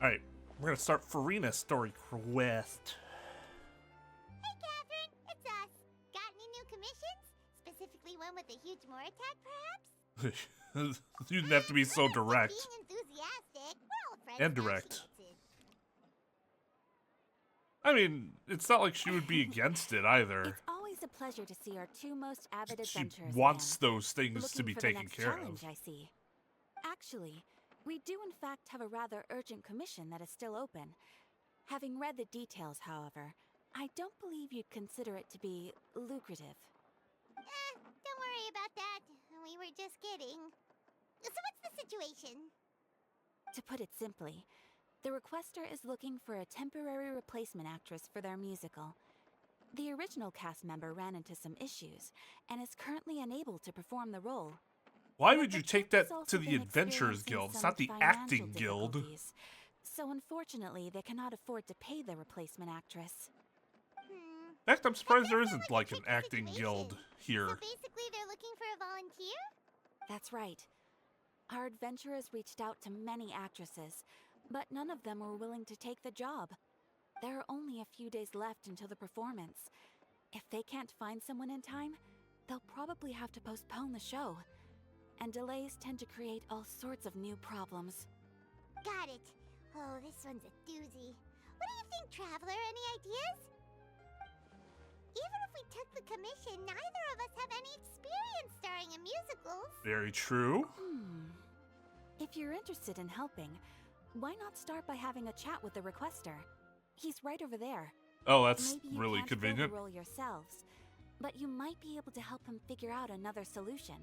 Alright, we're gonna start Furina story quest. Hey, Catherine, it's us. Got any new commissions? Specifically one with a huge more attack, perhaps? You didn't have to be so direct. Being enthusiastic, we're old friends. And now, she direct. gets it. I mean, it's not like she would be against it either. It's always a pleasure to see our two most avid She adventurers wants again. those things to Looking be for the taken next care challenge, of. I see. Actually, we do in fact have a rather urgent commission that is still open. Having read the details, however, I don't believe you'd consider it to be lucrative. Don't worry about that. We were just kidding. So what's the situation? To put it simply, the requester is looking for a temporary replacement actress for their musical. The original cast member ran into some issues, and is currently unable to perform the role. Why But would you the take troupe that has also to the been Adventurers experiencing Guild? It's some not the financial Acting Guild. difficulties. So unfortunately, they cannot afford to pay the replacement actress. In fact, I'm surprised there That sounds isn't like a like an tricky acting situation. guild So here. basically they're looking for a volunteer? That's right. Our adventurers reached out to many actresses, but none of them were willing to take the job. There are only a few days left until the performance. If they can't find someone in time, they'll probably have to postpone the show. And delays tend to create all sorts of new problems. Got it. Oh, this one's a doozy. What do you think, Traveler? Any ideas? Even if we took the commission, neither of us have any experience starring in musicals. Very true. If you're interested in helping, why not start by having a chat with the requester? He's right over there. Oh, that's Maybe you really can't fill convenient. the role yourselves, but you might be able to help him figure out another solution.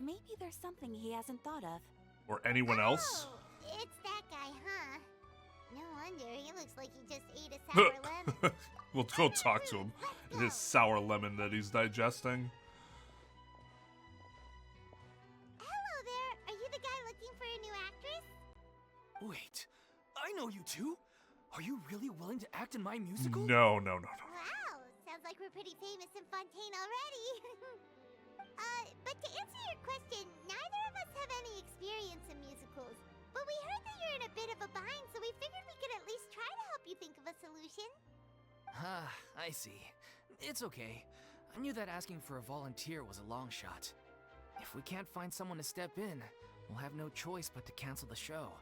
Maybe there's something he hasn't thought of. Or anyone else. Oh, it's that guy, huh? No wonder. He looks like he just ate a sour lemon. We'll go talk to him. It is sour lemon that he's digesting. Hello there. Are you the guy looking for a new actress? Wait, I know you two. Are you really willing to act in my musical? No. Wow, sounds like we're pretty famous in Fontaine already. But to answer your question, neither of us have any experience in musicals. But we heard that you're in a bit of a bind, so we figured we could at least try to help you think of a solution. Ah, I see. It's okay. I knew that asking for a volunteer was a long shot. If we can't find someone to step in, we'll have no choice but to cancel the show.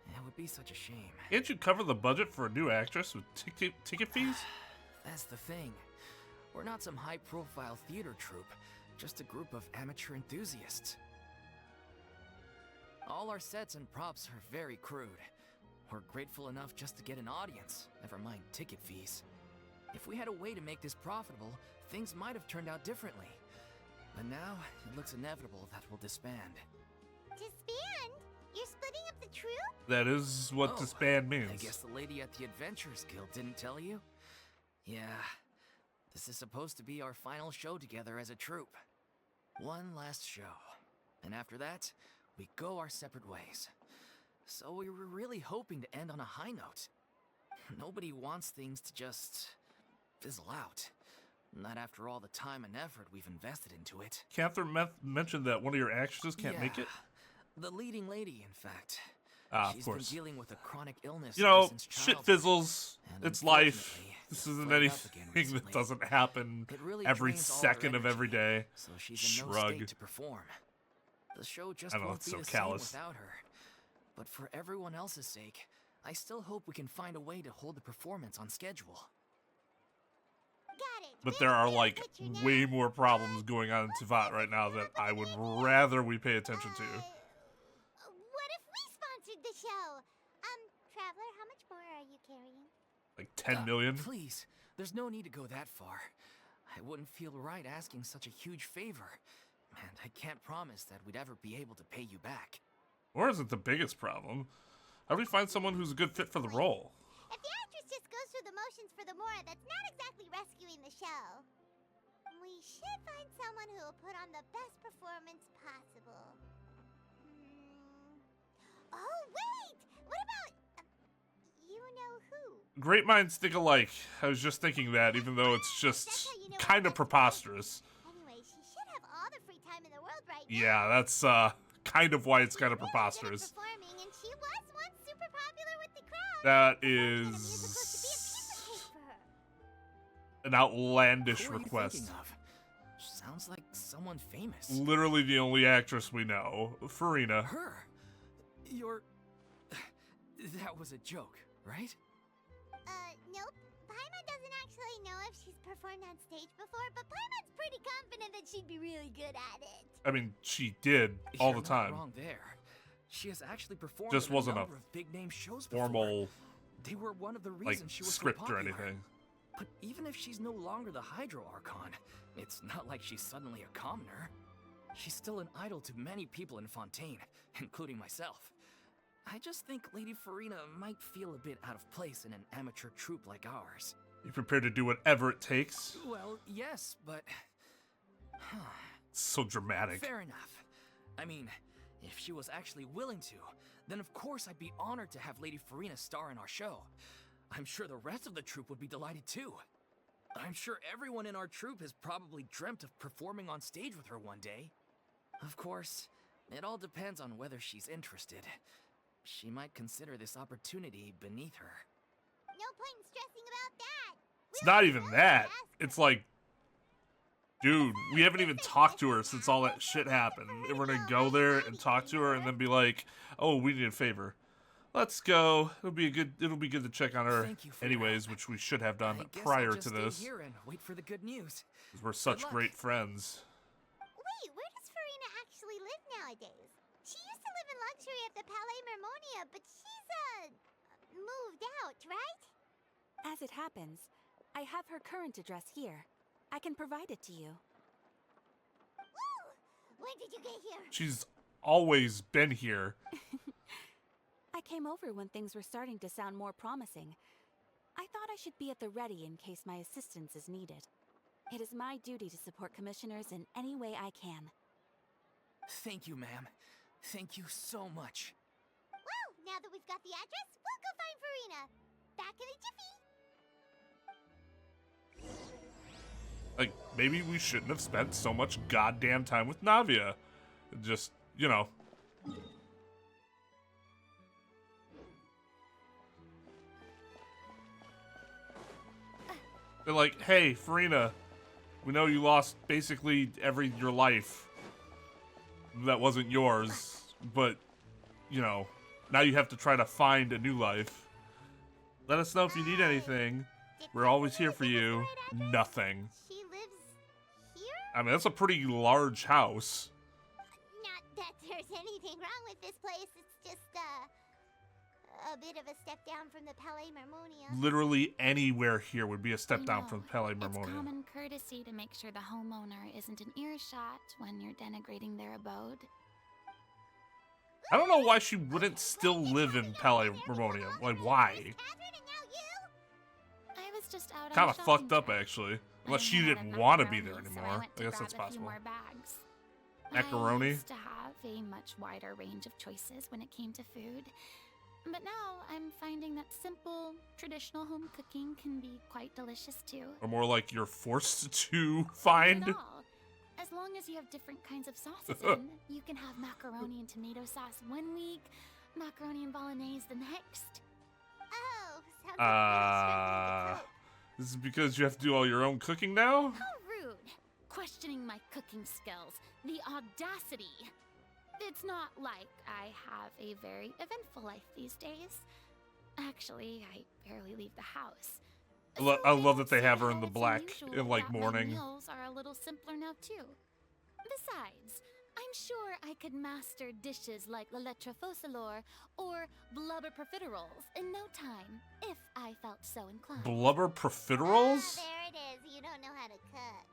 It would be such a shame. Can't you cover the budget for a new actress with ticket fees? That's the thing. We're not some high-profile theater troupe, just a group of amateur enthusiasts. All our sets and props are very crude. We're grateful enough just to get an audience, never mind ticket fees. If we had a way to make this profitable, things might have turned out differently. But now, it looks inevitable that we'll disband. Disband? You're splitting up the troupe? That is what Oh, disband means. I guess the lady at the Adventurers Guild didn't tell you? Yeah. This is supposed to be our final show together as a troupe. One last show. And after that, we go our separate ways. So we were really hoping to end on a high note. Nobody wants things to just fizzle out. Not after all the time and effort we've invested into it. Catherine mentioned that one of your actresses can't make it. The leading lady, in fact. Ah, of She's course. been dealing with a chronic illness You know, since shit childhood. fizzles. And It's life. unfortunately, This it's isn't flared up anything again that recently. doesn't happen It really every drains all her second of every energy, day. So she's in no Shrug. state to perform. The show just I know, won't it's be so the callous. same without her. But for everyone else's sake, I still hope we can find a way to hold the performance on schedule. Got it. But Really there are clear like picture now. way more problems going on in Tivat right now that I would rather we pay attention to. What if we sponsored the show? Traveler, how much more are you carrying? Like 10 million? Please, there's no need to go that far. I wouldn't feel right asking such a huge favor. And I can't promise that we'd ever be able to pay you back. Or is it the biggest problem? How do we find someone who's a good fit for the role? If the actress just goes through the motions for the Mora, that's not exactly rescuing the show. We should find someone who will put on the best performance possible. Oh, wait! What about... you know who? Great minds think alike. I was just thinking that, even though it's just kind of preposterous. Anyway, she should have all the free time in the world right now. Yeah, that's kind of why it's kind of She's really good at preposterous. performing, and she was once super popular That I want the musicals to be a is piece of cake for her. an outlandish Who are you request. thinking of? Sounds like someone famous. Literally the only actress we know, Furina. Her? You're... That was a joke, right? Nope. Paimon doesn't actually know if she's performed on stage before, but Paimon's pretty confident that she'd be really good at it. I mean, she did all You're the not time. wrong there. She has actually performed Just in wasn't a number of big-name shows before. Formal, They were one of the like, reasons she was so script or popular. anything. But even if she's no longer the Hydro Archon, it's not like she's suddenly a commoner. She's still an idol to many people in Fontaine, including myself. I just think Lady Furina might feel a bit out of place in an amateur troupe like ours. You prepared to do whatever it takes? Well, yes, but... It's so dramatic. Fair enough. I mean, if she was actually willing to, then of course I'd be honored to have Lady Furina star in our show. I'm sure the rest of the troupe would be delighted too. I'm sure everyone in our troupe has probably dreamt of performing on stage with her one day. Of course, it all depends on whether she's interested. She might consider this opportunity beneath her. No point in stressing about that. It's not even that. It's like, dude, we haven't even talked to her since all that shit happened. And we're gonna go there and talk to her and then be like, oh, we need a favor. Let's go. It'll be good to check on her Thank you for anyways, that. which we should have done I guess prior I'll to just this. stay here and wait for the good news. 'Cause we're such luck. great friends. Wait, where does Furina actually live nowadays? She used to live in luxury at the Palais Mermonia, but she's, moved out, right? As it happens, I have her current address here. I can provide it to you. Woo! When did you get here? She's always been here. I came over when things were starting to sound more promising. I thought I should be at the ready in case my assistance is needed. It is my duty to support commissioners in any way I can. Thank you, ma'am. Thank you so much. Well, now that we've got the address, we'll go find Furina. Back in a jiffy. Like, maybe we shouldn't have spent so much goddamn time with Navia. Just, you know. They're like, hey, Furina, we know you lost basically your life that wasn't yours, but, you know, now you have to try to find a new life. Let us know if you need anything. We're always here for you. Nothing. She lives here? I mean, that's a pretty large house. Not that there's anything wrong with this place. It's just, a bit of a step down from the Palais Mermonia. Literally anywhere here would be a step down from Palais It's Mermonia. common courtesy to make sure the homeowner isn't in earshot when you're denigrating their abode. I don't know why she wouldn't still live in Palais Mermonia. Like, why? Catherine, and now you? I was just out on Kind a of shopping fucked up, trip. actually. I Unless she had didn't enough want to be there macaroni, so anymore. went I to guess that's grab a few possible. more bags. Macaroni? I used to have a much wider range of choices when it came to food. But now I'm finding that simple, traditional home cooking can be quite delicious too. Or more like you're forced to Not find. at all. As long as you have different kinds of sauces in, you can have macaroni and tomato sauce one week, macaroni and bolognese the next. Oh, sounds like you're really struggling to cope. This is because you have to do all your own cooking now? How rude! Questioning my cooking skills. The audacity! It's not like I have a very eventful life these days. Actually, I barely leave the house. I love that they it's have her in how the it's black unusual in, like, that my mourning. meals are a little simpler now too. Besides, I'm sure I could master dishes like la lettre faucilor or blubber profiteroles in no time if I felt so inclined. Blubber profiteroles? Ah, there it is. You don't know how to cook.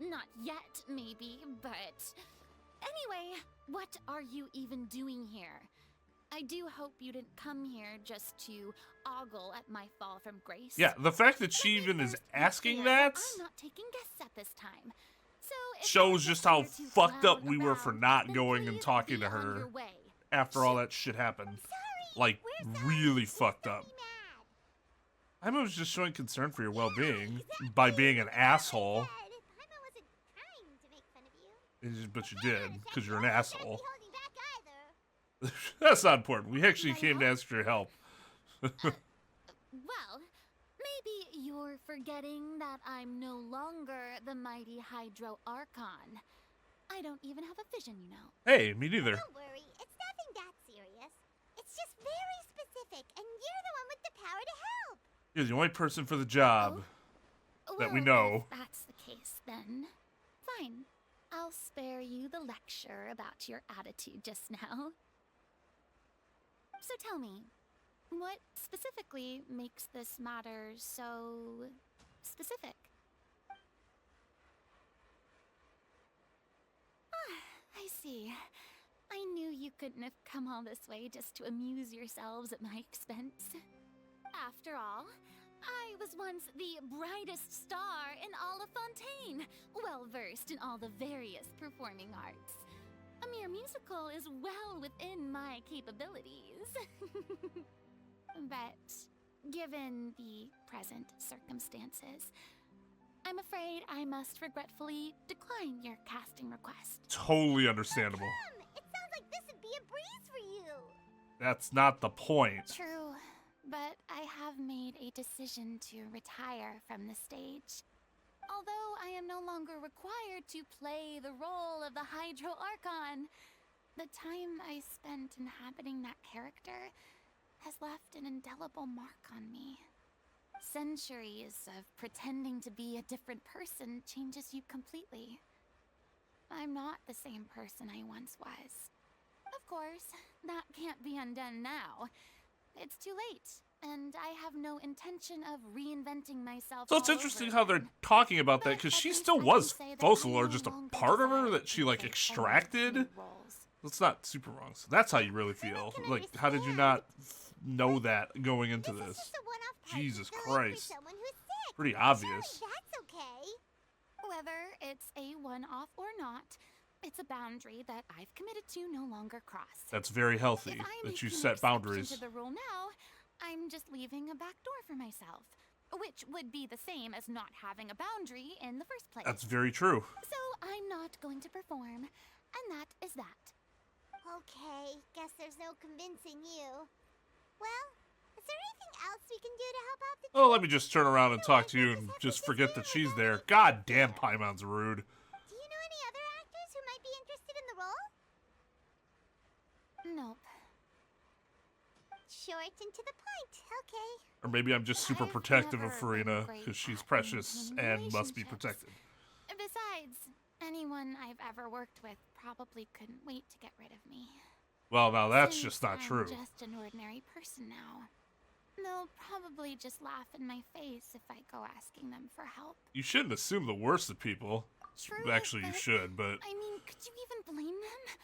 Not yet, maybe, but... Anyway, what are you even doing here? I do hope you didn't come here just to ogle at my fall from grace. Yeah, the fact that she Let me even is first be asking clear that I'm not taking guests at this time. So if shows you just how decide to fucked up clown we were for around, not then going and please talking be to on her your way. after all that shit happened. Like, really fucked up. I was just showing concern for your well-being by being an asshole. Paimon wasn't trying to make fun of you. But you did, because you're an asshole. Can't be holding back either. That's not important. We actually came to ask for your help. Well, maybe you're forgetting that I'm no longer the mighty Hydro Archon. I don't even have a vision, you know. Hey, me neither. Don't worry, it's nothing that serious. It's just very specific, and you're the one with the power to help. You're the only person for the job that we know. If that's the case, then fine. I'll spare you the lecture about your attitude just now. So tell me, what specifically makes this matter so specific? I see. I knew you couldn't have come all this way just to amuse yourselves at my expense. After all, I was once the brightest star in all of Fontaine, well versed in all the various performing arts. A mere musical is well within my capabilities. But given the present circumstances, I'm afraid I must regretfully decline your casting request. Totally understandable. It sounds like this would be a breeze for you. That's not the point. True, but I have made a decision to retire from the stage. Although I am no longer required to play the role of the Hydro Archon, the time I spent inhabiting that character has left an indelible mark on me. Centuries of pretending to be a different person changes you completely. I'm not the same person I once was. Of course, that can't be undone now. It's too late, and I have no intention of reinventing myself. So it's interesting how they're talking about that, because she still was Fossil, or just a part of her that she, like, extracted. That's not super wrong. So that's how you really feel. Like, how did you not know that going into this? Jesus Christ. Pretty obvious. That's okay. Whether it's a one-off or not, it's a boundary that I've committed to no longer cross. That's very healthy, that you set boundaries. To the rule now, I'm just leaving a back door for myself, which would be the same as not having a boundary in the first place. That's very true. So I'm not going to perform, and that is that. Okay, guess there's no convincing you. Well, is there anything else we can do to help out the Oh, let me just turn around and talk to you and just forget that she's there. God damn, Paimon's rude. Do you know any other actors who might be interested in the role? Nope. Short and to the point, okay. Or maybe I'm just super I've protective of never Furina, been great because she's at precious maintaining and must be relationships. protected. Besides, anyone I've ever worked with probably couldn't wait to get rid of me. Well, now that's Since just not I'm true. just an ordinary person now. They'll probably just laugh in my face if I go asking them for help. You shouldn't assume the worst of people. True, Actually, you but- should, but I mean, could you even blame them?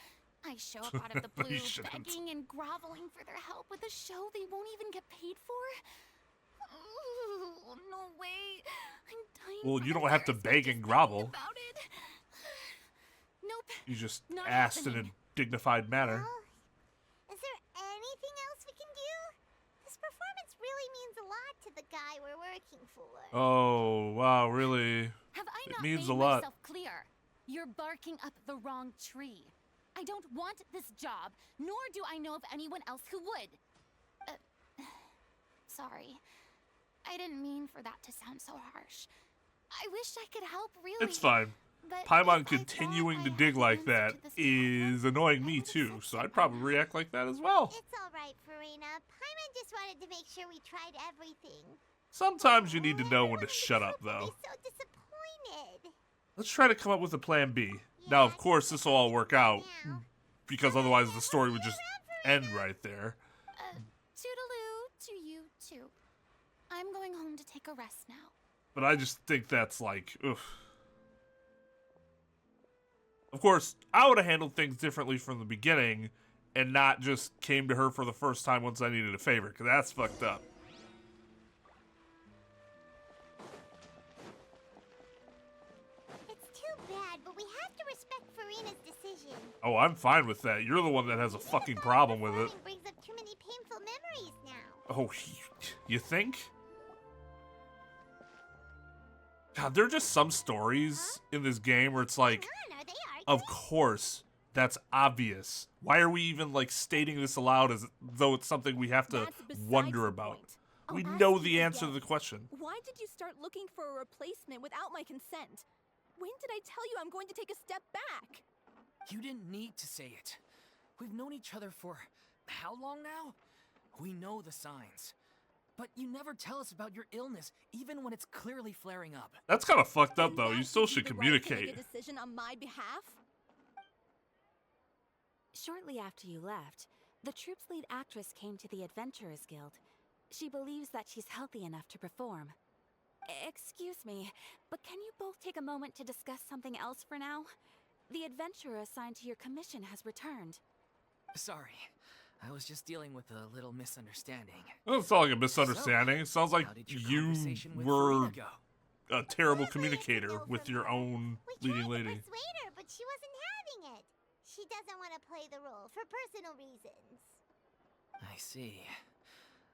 I show up out of the blue You shouldn't. begging and groveling for their help with a show they won't even get paid for? Ooh, no way. I'm dying. Well, you from don't have to embarrassment beg just and grovel. thinking about it. Nope. you just Not asked in a happening. dignified manner. Well, is there anything else we can do? This performance really means a lot to the guy we're working for. Oh, wow, really? Have I It not means made a lot. myself clear? You're barking up the wrong tree. I don't want this job, nor do I know of anyone else who would. Sorry. I didn't mean for that to sound so harsh. I wish I could help, really. It's fine. But if Paimon I continuing thought to I dig had like answered that to this problem, is annoying I me would've too, said so so I'd probably by now. react like that as well. It's alright, Furina. Paimon just wanted to make sure we tried everything. Sometimes you need to know when to Everyone in the shut up, group will though. be so disappointed. Let's try to come up with a plan B. Now, of course, this will all work out, Now, because otherwise the story would just end right there. Toodaloo to you, too. I'm going home to take a rest now. But I just think that's like, oof. Of course, I would have handled things differently from the beginning and not just came to her for the first time once I needed a favor, because that's fucked up. it's too bad, but we have to respect Furina's decision. Oh, I'm fine with that. You're the one that has a fucking problem with it. Performing brings up too many painful memories now. Oh, you think? God, there are just some stories in this game where it's like, Come on, are they arguing? of course, That's obvious. Why are we even, like, stating this aloud as though it's something we have to That's besides wonder the about? point. We I'll know ask the you answer to again. the question. Why did you start looking for a replacement without my consent? When did I tell you I'm going to take a step back? You didn't need to say it. We've known each other for how long now? We know the signs. But you never tell us about your illness, even when it's clearly flaring up. That's kind of fucked up, And though. that You still gives should the right to communicate. make a decision on my behalf? Shortly after you left, the troupe's lead actress came to the Adventurers Guild. She believes that she's healthy enough to perform. Excuse me, but can you both take a moment to discuss something else for now? The adventurer assigned to your commission has returned. Sorry, I was just dealing with a little misunderstanding. Well, it's not like a misunderstanding. It sounds like How did your you conversation with were Furina go? a terrible Honestly, communicator it's a no with from your her. own We leading tried lady. to persuade her, but she wasn't having it. She doesn't want to play the role for personal reasons. I see.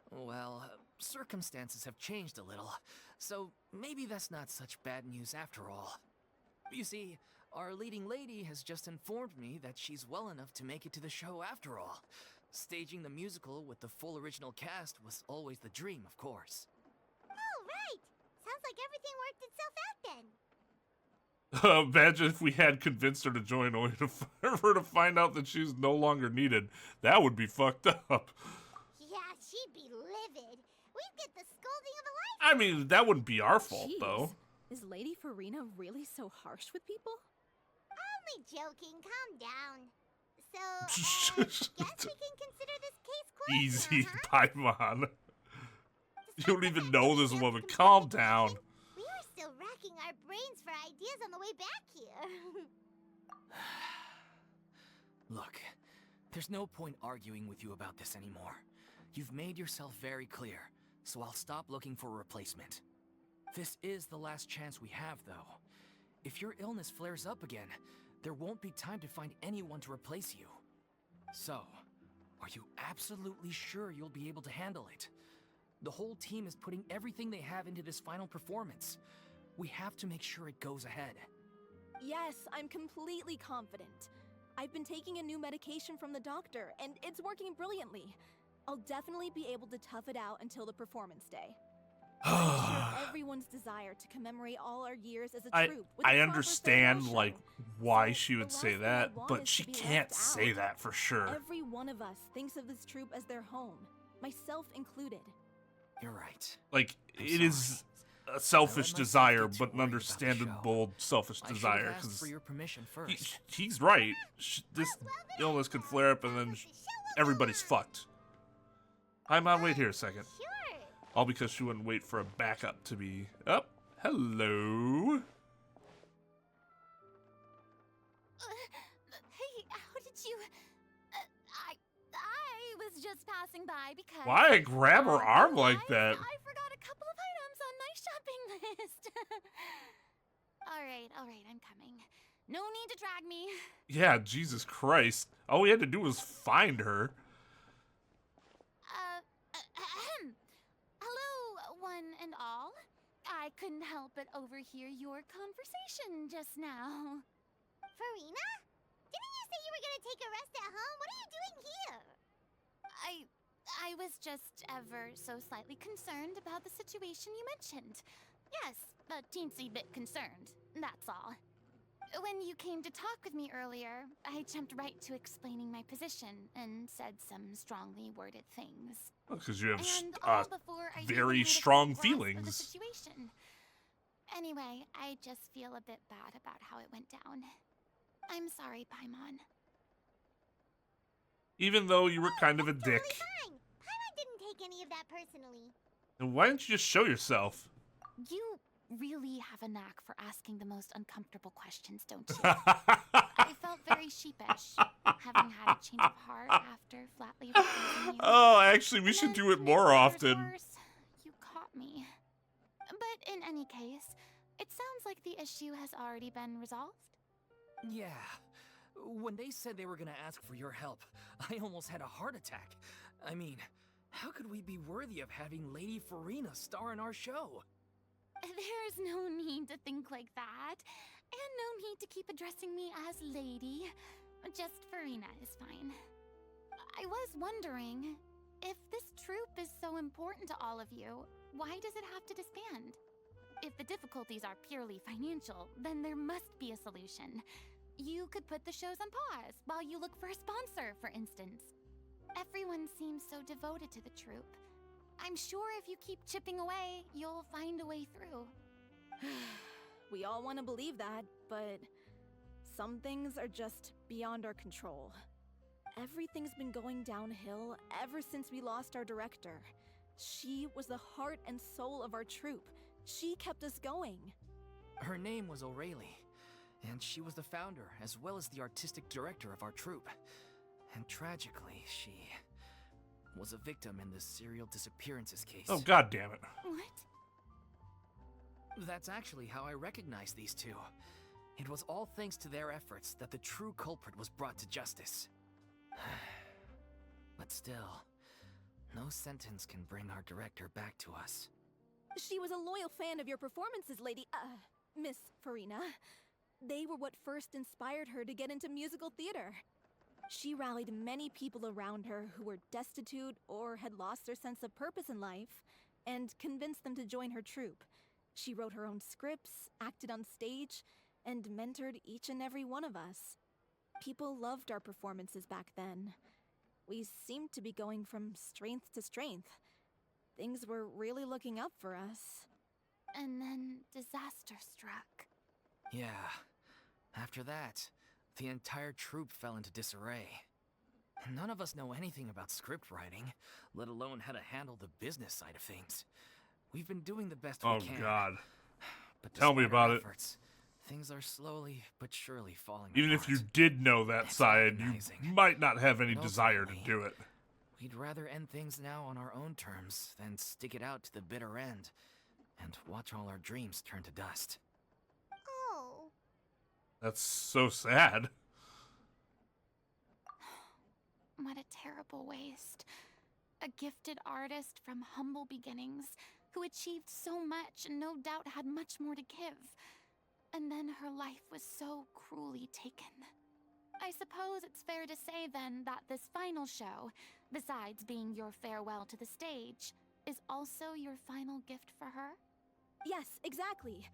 Well, circumstances have changed a little, so maybe that's not such bad news after all. You see, our leading lady has just informed me that she's well enough to make it to the show after all. Staging the musical with the full original cast was always the dream, of course. Oh, right. Sounds like everything worked itself out then. Imagine if we had convinced her to join only for her to find out that she's no longer needed. That would be fucked up. Yeah, she'd be livid. We'd get the scolding of a life. I mean, that wouldn't be our fault, Jeez. though. Is Lady Furina really so harsh with people? Only joking. Calm down. So, guess we can consider this case closed. Easy, huh? Paimon. You Despite don't the even fact know that we this just woman. completed Calm the down. mission, we are still racking our brains for ideas on the way back here. Look, there's no point arguing with you about this anymore. You've made yourself very clear, so I'll stop looking for a replacement. This is the last chance we have, though. If your illness flares up again, there won't be time to find anyone to replace you. So, are you absolutely sure you'll be able to handle it? The whole team is putting everything they have into this final performance. We have to make sure it goes ahead. Yes, I'm completely confident. I've been taking a new medication from the doctor, and it's working brilliantly. I'll definitely be able to tough it out until the performance day. I share everyone's desire to commemorate all our years as a troupe. with a I proper understand, farewell like, show. why So, she the would say last thing I that, want but is she to be can't left say out. that for sure. Every one of us thinks of this troupe as their home, myself included. You're right. Like, I'm it is sorry. a selfish myself desire, get too but an worried about the understandable selfish I should desire. have asked 'Cause for your permission first. he's right. This illness could flare up, and then everybody's fucked. Paimon, wait here a second. Sure. All because she wouldn't wait for a backup to be up. Hello. Hey, how did you... I was just passing by because... Why grab her arm like that? I forgot a couple of items on my shopping list. All right, I'm coming. No need to drag me. Yeah, Jesus Christ. All we had to do was find her. Hello, one and all. I couldn't help but overhear your conversation just now. Furina? Didn't you say you were gonna take a rest at home? What are you doing here? I was just ever so slightly concerned about the situation you mentioned. Yes, a teensy bit concerned, that's all. When you came to talk with me earlier, I jumped right to explaining my position and said some strongly worded things. Because you have And all before I even very had a strong full grasp of the feelings. situation. Anyway, I just feel a bit bad about how it went down. I'm sorry, Paimon. Even though you were kind of a That's dick. Totally fine. Paimon didn't take any of that personally. Then why didn't you just show yourself? You really have a knack for asking the most uncomfortable questions, don't you? I felt very sheepish, having had a change of heart after flatly refusing you. Oh, actually, we And should then, do it to more make matters often. worse, you caught me. But in any case, it sounds like the issue has already been resolved. Yeah. When they said they were gonna ask for your help, I almost had a heart attack. I mean, how could we be worthy of having Lady Furina star in our show? There's no need to think like that, and no need to keep addressing me as lady. Just Furina is fine. I was wondering, if this troupe is so important to all of you, why does it have to disband? If the difficulties are purely financial, then there must be a solution. You could put the shows on pause while you look for a sponsor, for instance. Everyone seems so devoted to the troupe. I'm sure if you keep chipping away, you'll find a way through. We all want to believe that, but some things are just beyond our control. Everything's been going downhill ever since we lost our director. She was the heart and soul of our troupe. She kept us going. Her name was O'Reilly, and she was the founder as well as the artistic director of our troupe. And tragically, she was a victim in the serial disappearances case. Oh, god damn it. What? That's actually how I recognized these two. It was all thanks to their efforts that the true culprit was brought to justice. But still, no sentence can bring our director back to us. She was a loyal fan of your performances, Miss Furina. They were what first inspired her to get into musical theater. She rallied many people around her who were destitute or had lost their sense of purpose in life, and convinced them to join her troupe. She wrote her own scripts, acted on stage, and mentored each and every one of us. People loved our performances back then. We seemed to be going from strength to strength. Things were really looking up for us. And then disaster struck. Yeah. After that, the entire troupe fell into disarray. None of us know anything about script writing, let alone how to handle the business side of things. We've been doing the best we can. Oh god. But Tell me despite our about it. efforts, things are slowly but surely falling Even apart. if you did know that It's side, you agonizing. might not have any But desire to ultimately, do it. We'd rather end things now on our own terms than stick it out to the bitter end and watch all our dreams turn to dust. Oh. That's so sad. What a terrible waste. A gifted artist from humble beginnings who achieved so much and no doubt had much more to give. And then her life was so cruelly taken. I suppose it's fair to say then that this final show, besides being your farewell to the stage, is also your final gift for her? Yes, exactly.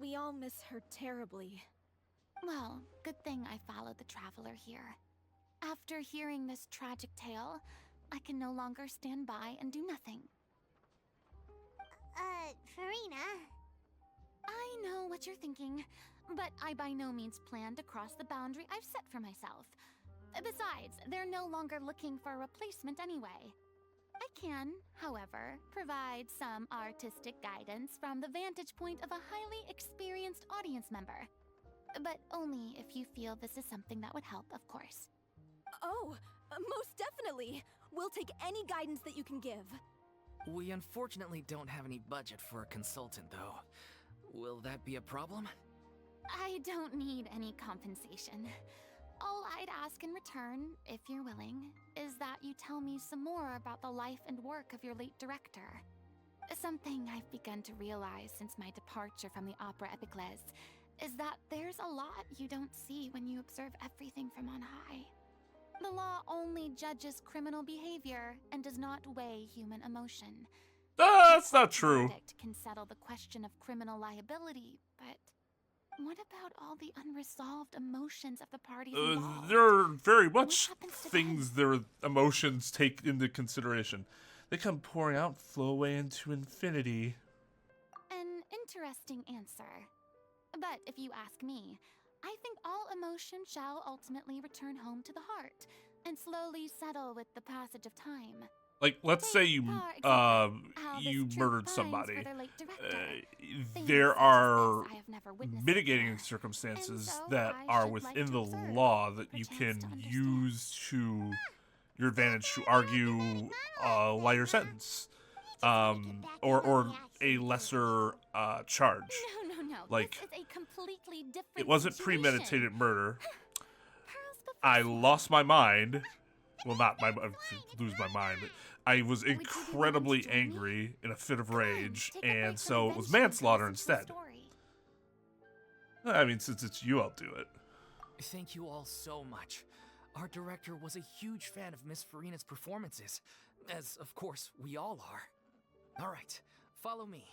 We all miss her terribly. Well, good thing I followed the traveler here. After hearing this tragic tale, I can no longer stand by and do nothing. Furina. I know what you're thinking, but I by no means plan to cross the boundary I've set for myself. Besides, they're no longer looking for a replacement anyway. I can, however, provide some artistic guidance from the vantage point of a highly experienced audience member. But only if you feel this is something that would help, of course. Oh, most definitely. We'll take any guidance that you can give. We unfortunately don't have any budget for a consultant, though. Will that be a problem? I don't need any compensation. All I'd ask in return, if you're willing, is that you tell me some more about the life and work of your late director. Something I've begun to realize since my departure from the Opera Epiclese is that there's a lot you don't see when you observe everything from on high. The law only judges criminal behavior and does not weigh human emotion. That's not true. Verdict can settle the question of criminal liability, but what about all the unresolved emotions of the parties involved? There are very much happens to things their emotions take into consideration. They come pouring out, flow away into infinity. An interesting answer. But if you ask me, I think all emotion shall ultimately return home to the heart and slowly settle with the passage of time. Like, let's say you How you this murdered troupe pines somebody. for their late director. Things There such as are this I have never witnessed mitigating before. circumstances And so that I are should like within to the observe law that for you chance can to understand. use to your advantage to argue a lighter sentence, or a lesser charge. No. Like, this is a completely different It wasn't situation. premeditated murder. Pearls before I swine. lost my mind. Well, not my lose my mind, but I was Would you be willing to incredibly join me? angry in a fit of Come on, rage, take a break and from so it was adventure and manslaughter listen to the instead. story. I mean, since it's you, I'll do it. Thank you all so much. Our director was a huge fan of Miss Furina's performances, as of course we all are. Alright, follow me.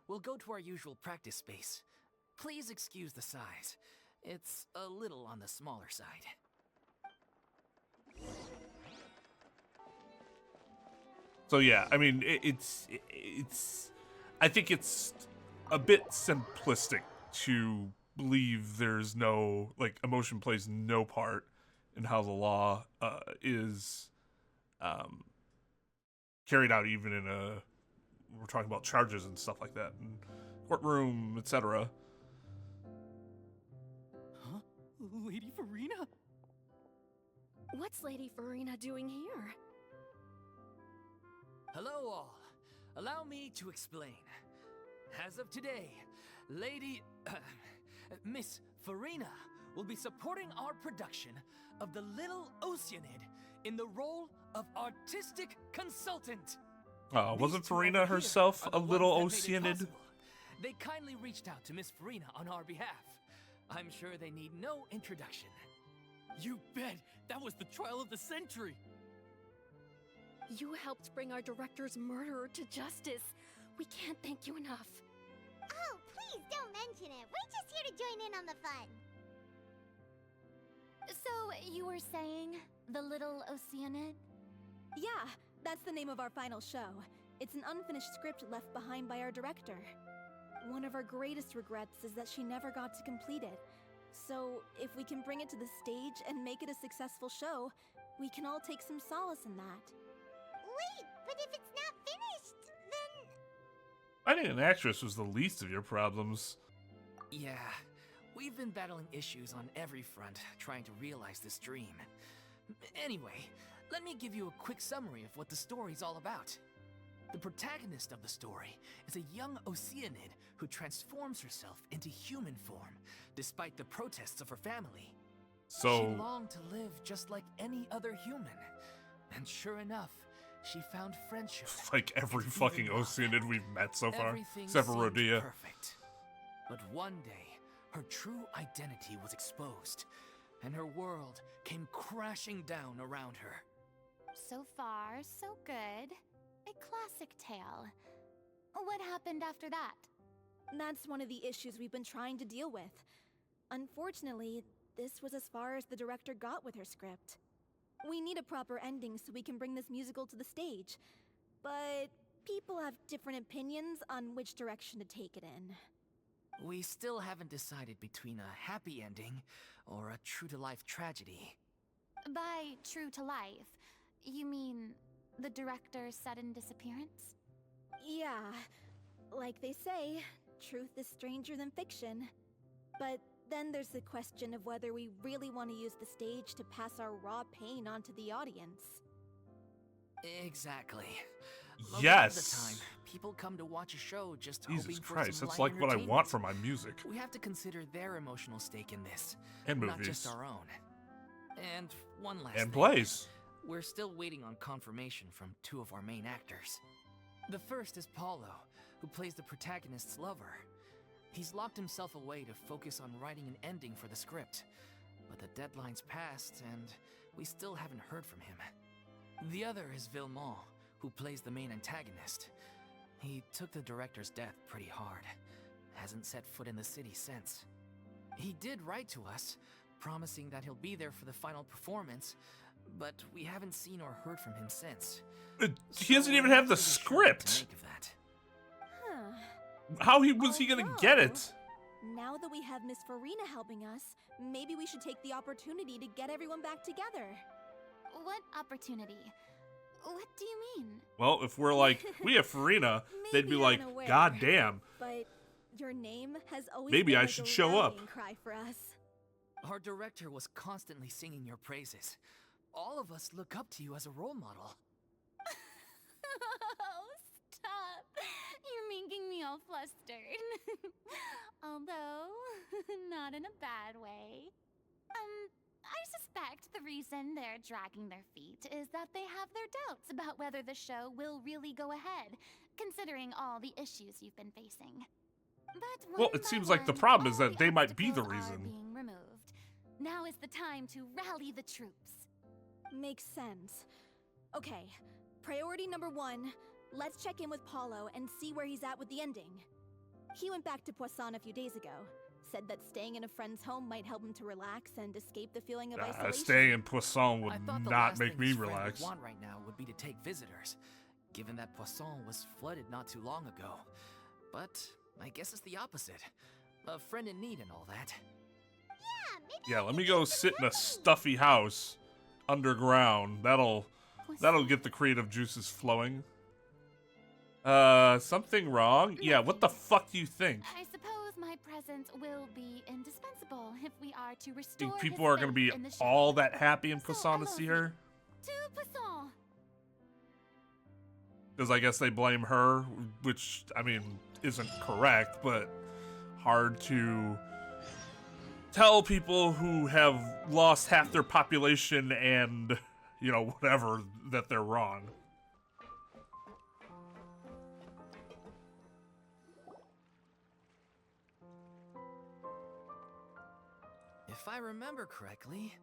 We'll go to our usual practice space. Please excuse the size. It's a little on the smaller side. So yeah, I mean, I think it's a bit simplistic to believe there's no, like, emotion plays no part in how the law is carried out, even in we're talking about charges and stuff like that, and courtroom, etc. Huh? Lady Furina? What's Lady Furina doing here? Hello all. Allow me to explain. As of today, Miss Furina will be supporting our production of The Little Oceanid in the role of artistic consultant. Wasn't These two Furina over here herself are a the little ones that made it Oceanid? possible. They kindly reached out to Miss Furina on our behalf. I'm sure they need no introduction. You bet! That was the trial of the century! You helped bring our director's murderer to justice. We can't thank you enough. Oh, please don't mention it. We're just here to join in on the fun. So, you were saying The Little Oceanid? Yeah, that's the name of our final show. It's an unfinished script left behind by our director. One of our greatest regrets is that she never got to complete it. So, if we can bring it to the stage and make it a successful show, we can all take some solace in that. Wait, but if it's not finished, then... Finding an actress was the least of your problems. Yeah, we've been battling issues on every front, trying to realize this dream. Anyway, let me give you a quick summary of what the story's all about. The protagonist of the story is a young Oceanid who transforms herself into human form, despite the protests of her family. So, She longed to live just like any other human. And sure enough, she found friendship. like every and fucking even love. Oceanid we've met so far, Everything except for seemed Rodia. perfect. But one day, her true identity was exposed, and her world came crashing down around her. So far, so good. A classic tale. What happened after that? That's one of the issues we've been trying to deal with. Unfortunately, this was as far as the director got with her script. We need a proper ending so we can bring this musical to the stage. But people have different opinions on which direction to take it in. We still haven't decided between a happy ending or a true-to-life tragedy. By true to life, you mean the director's sudden disappearance? Yeah, like they say, truth is stranger than fiction. But then there's the question of whether we really want to use the stage to pass our raw pain onto the audience. Exactly. A lot Yes. of the time, people come to watch a show just Jesus hoping for Christ, some that's light like what I want entertainment. from my music. We have to consider their emotional stake in this, And not movies. just our own. And one last And thing. plays. We're still waiting on confirmation from two of our main actors. The first is Paulo, who plays the protagonist's lover. He's locked himself away to focus on writing an ending for the script, but the deadline's passed and we still haven't heard from him. The other is Villemont, who plays the main antagonist. He took the director's death pretty hard. Hasn't set foot in the city since. He did write to us, promising that he'll be there for the final performance, but we haven't seen or heard from him since. He doesn't even we're have the not really sure what to script. make of that. Huh. How was he gonna get it? Now that we have Miss Furina helping us, maybe we should take the opportunity to get everyone back together. What opportunity? What do you mean? Well, if we're like, we have Furina, they'd be Maybe like, unaware, God damn. But your name has always Maybe been I like should a show up. rallying cry for us. Our director was constantly singing your praises. All of us look up to you as a role model. Oh, stop. You're making me all flustered. Although, not in a bad way. I suspect the reason they're dragging their feet is that they have their doubts about whether the show will really go ahead, considering all the issues you've been facing. But Well, one it by seems like the one, problem is all that they might be the obstacles are reason. being removed. Now is the time to rally the troops. Makes sense. Okay, priority number 1, let's check in with Paulo and see where he's at with the ending. He went back to Poisson a few days ago. Said that staying in a friend's home might help him to relax and escape the feeling of isolation. Staying in Poisson would I thought the not last make thing me his friend would relax. want right now would be to take visitors, given that Poisson was flooded not too long ago. But I guess it's the opposite. A friend in need and all that. Yeah, maybe Yeah, we let can me do go some sit in a learning. stuffy house underground. That'll get the creative juices flowing. Something wrong? Yeah, what the fuck do you think? I suppose my presence will be indispensable if we are to restore Think his people are gonna faith be in the show. all that happy in So, Poisson to see her? To Poisson! Because I guess they blame her, which, I mean, isn't correct, but hard to tell people who have lost half their population and, you know, whatever, that they're wrong. If I remember correctly,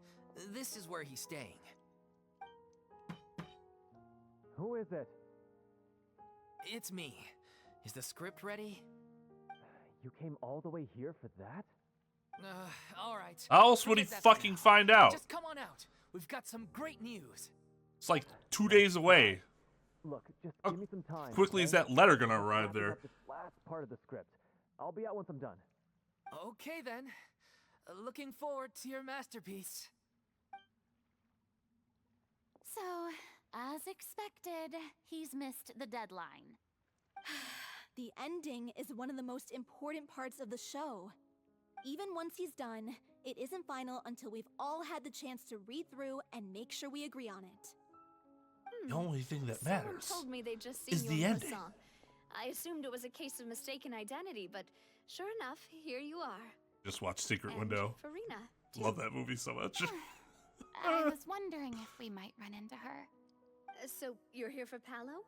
this is where he's staying. Who is it? It's me. Is the script ready? You came all the way here for that? All right. How else would he Forget that for fucking now. find out? Just come on out. We've got some great news. It's like 2 days away. Look, just How give me some time. quickly is okay? that letter gonna I'm arrive wrapping there? up this last part of the script. I'll be out once I'm done. Okay then. Looking forward to your masterpiece. So, as expected, he's missed the deadline. The ending is one of the most important parts of the show. Even once he's done, it isn't final until we've all had the chance to read through and make sure we agree on it. The only thing that Someone matters told me they'd just seen is you the in ending. Poisson. I assumed it was a case of mistaken identity, but sure enough, here you are. Just watch Secret And Window. Furina, too. Love that movie so much. I was wondering if we might run into her. So, you're here for Paolo?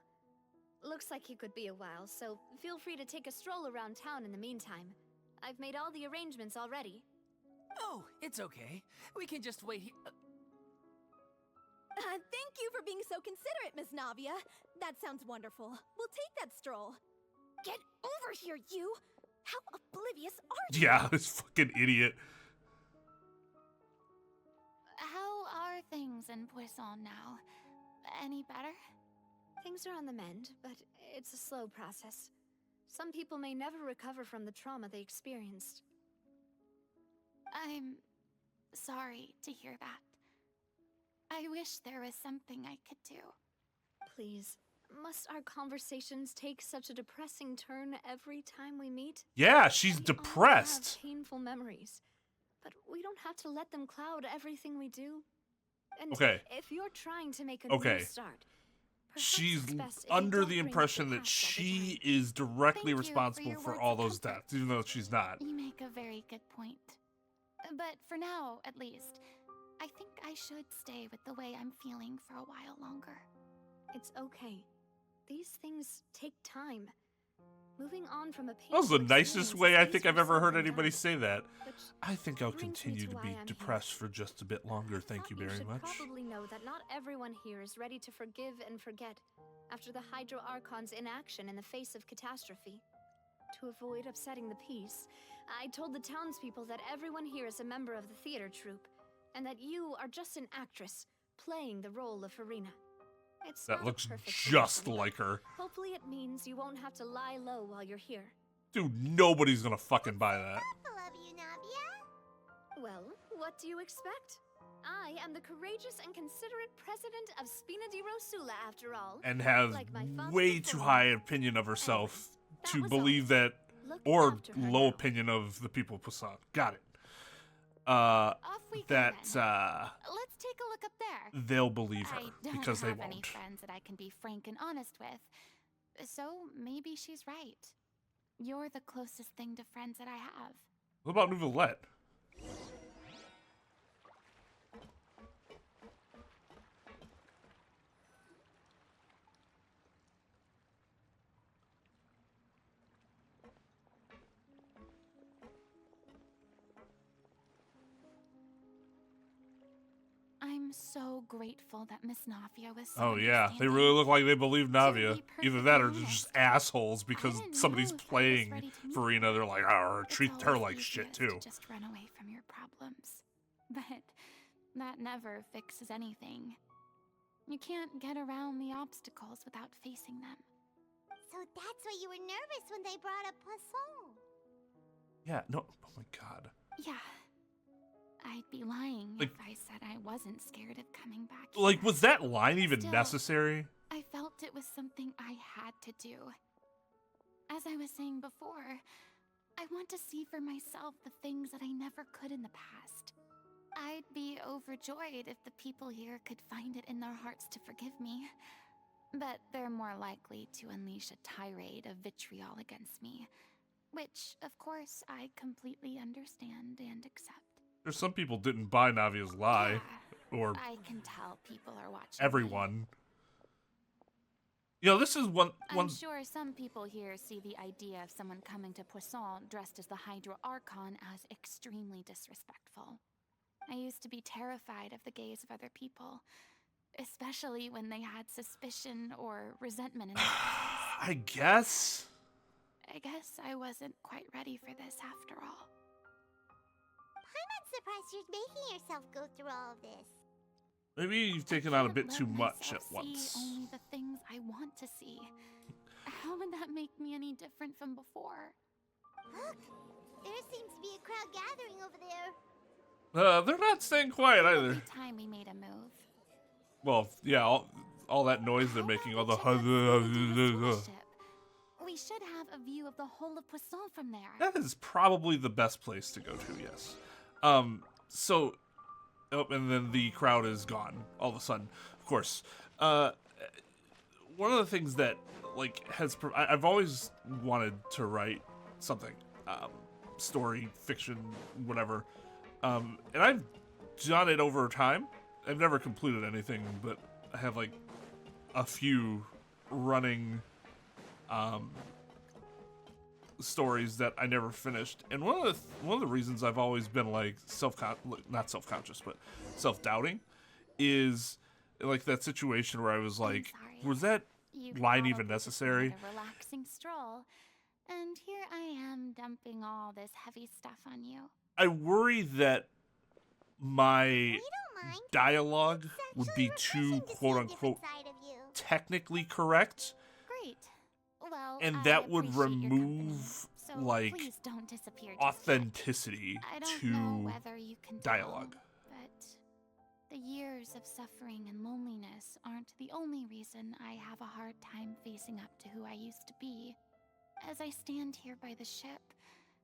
Looks like he could be a while, so feel free to take a stroll around town in the meantime. I've made all the arrangements already. Oh, it's okay. We can just wait here. Thank you for being so considerate, Miss Navia. That sounds wonderful. We'll take that stroll. Get over here, you! How oblivious are you? Yeah, this fucking idiot. How are things in Poisson now? Any better? Things are on the mend, but it's a slow process. Some people may never recover from the trauma they experienced. I'm sorry to hear that. I wish there was something I could do. Please, must our conversations take such a depressing turn every time we meet? Yeah, she's We all depressed. have painful memories, but we don't have to let them cloud everything we do. And Okay. if you're trying to make a Okay. new start, perhaps She's it's best if you under don't the bring up impression the that past all the she time. is directly Thank you for responsible your for words all of those comfort. deaths, even though she's not. You make a very good point. But for now, at least, I think I should stay with the way I'm feeling for a while longer. It's okay. These things take time. Moving on from a That was the painful nicest experience way is I think easier I've ever said heard than anybody done, say that. which I think I'll brings me continue to why be I'm here. depressed for just a bit longer, thank thought you very should much. probably know that not everyone here is ready to forgive and forget after the Hydro Archon's inaction in the face of catastrophe. To avoid upsetting the peace, I told the townspeople that everyone here is a member of the theater troupe, and that you are just an actress playing the role of Furina. It's That not a looks perfect just solution, but like her. hopefully it means you won't have to lie low while you're here. Dude, nobody's gonna fucking buy that. I love you, Navia. Well, what do you expect? I am the courageous and considerate president of Spina di Rosula, after all. And have Like my father way before too me. high opinion of herself that to was believe all. that, Look or after her low now. opinion of the people of Poisson. Got it. Off we go That, then. Let's take a look up there. they'll believe her I don't because they have any won't. friends that I can be frank and honest with. So maybe she's right. You're the closest thing to friends that I have. What about Nouvellette? I'm so grateful that Miss Navia was so Oh yeah, they understanding. really look like they believe Navia. be Either that or perfectly they're just honest, assholes because didn't somebody's know if I was playing ready to meet Furina. her. They're like, oh, It's treat her always like shit easiest too. to just run away from your problems. But that never fixes anything. You can't get around the obstacles without facing them. So that's why you were nervous when they brought up Poisson. Yeah, no, oh my god. Yeah. I'd be lying Like- if I said I wasn't scared of coming back Like, here. was that line even Still, necessary? I felt it was something I had to do. As I was saying before, I want to see for myself the things that I never could in the past. I'd be overjoyed if the people here could find it in their hearts to forgive me. But they're more likely to unleash a tirade of vitriol against me. Which, of course, I completely understand and accept. There's some people didn't buy Navia's lie. Yeah, Or I can tell people are watching me. everyone. You know, this is one... I'm sure some people here see the idea of someone coming to Poisson dressed as the Hydro Archon as extremely disrespectful. I used to be terrified of the gaze of other people, especially when they had suspicion or resentment in their eyes. I guess... I guess I wasn't quite ready for this after all. I'm surprised you're making yourself go through all of this. Maybe you've I taken on a can't bit let too much at myself once. See only the things I want to see. How would that make me any different from before? Look, there seems to be a crowd gathering over there. They're not staying quiet either. Every time we made a move. Well, yeah, all that noise they're making, all the... We should have a view of the whole of Poisson from there. That is probably the best place to go to, yes. So... Oh, and then the crowd is gone all of a sudden. Of course. One of the things that, like, I've always wanted to write something. Story, fiction, whatever. And I've done it over time. I've never completed anything, but I have, like, a few running stories that I never finished. And one of the reasons I've always been like not self-conscious, but self-doubting is like that situation where I was like, sorry. was that You line even probably just necessary? wanted a relaxing stroll, and here I am dumping all this heavy stuff on you. I worry that my We don't mind. dialogue It's would actually be too refreshing to see a quote-unquote different side of you. technically correct, Great. Well, and I that would appreciate your company, remove so like please don't disappear just yet. authenticity I don't to know whether you can tell, dialogue. but the years of suffering and loneliness aren't the only reason I have a hard time facing up to who I used to be. As I stand here by the ship,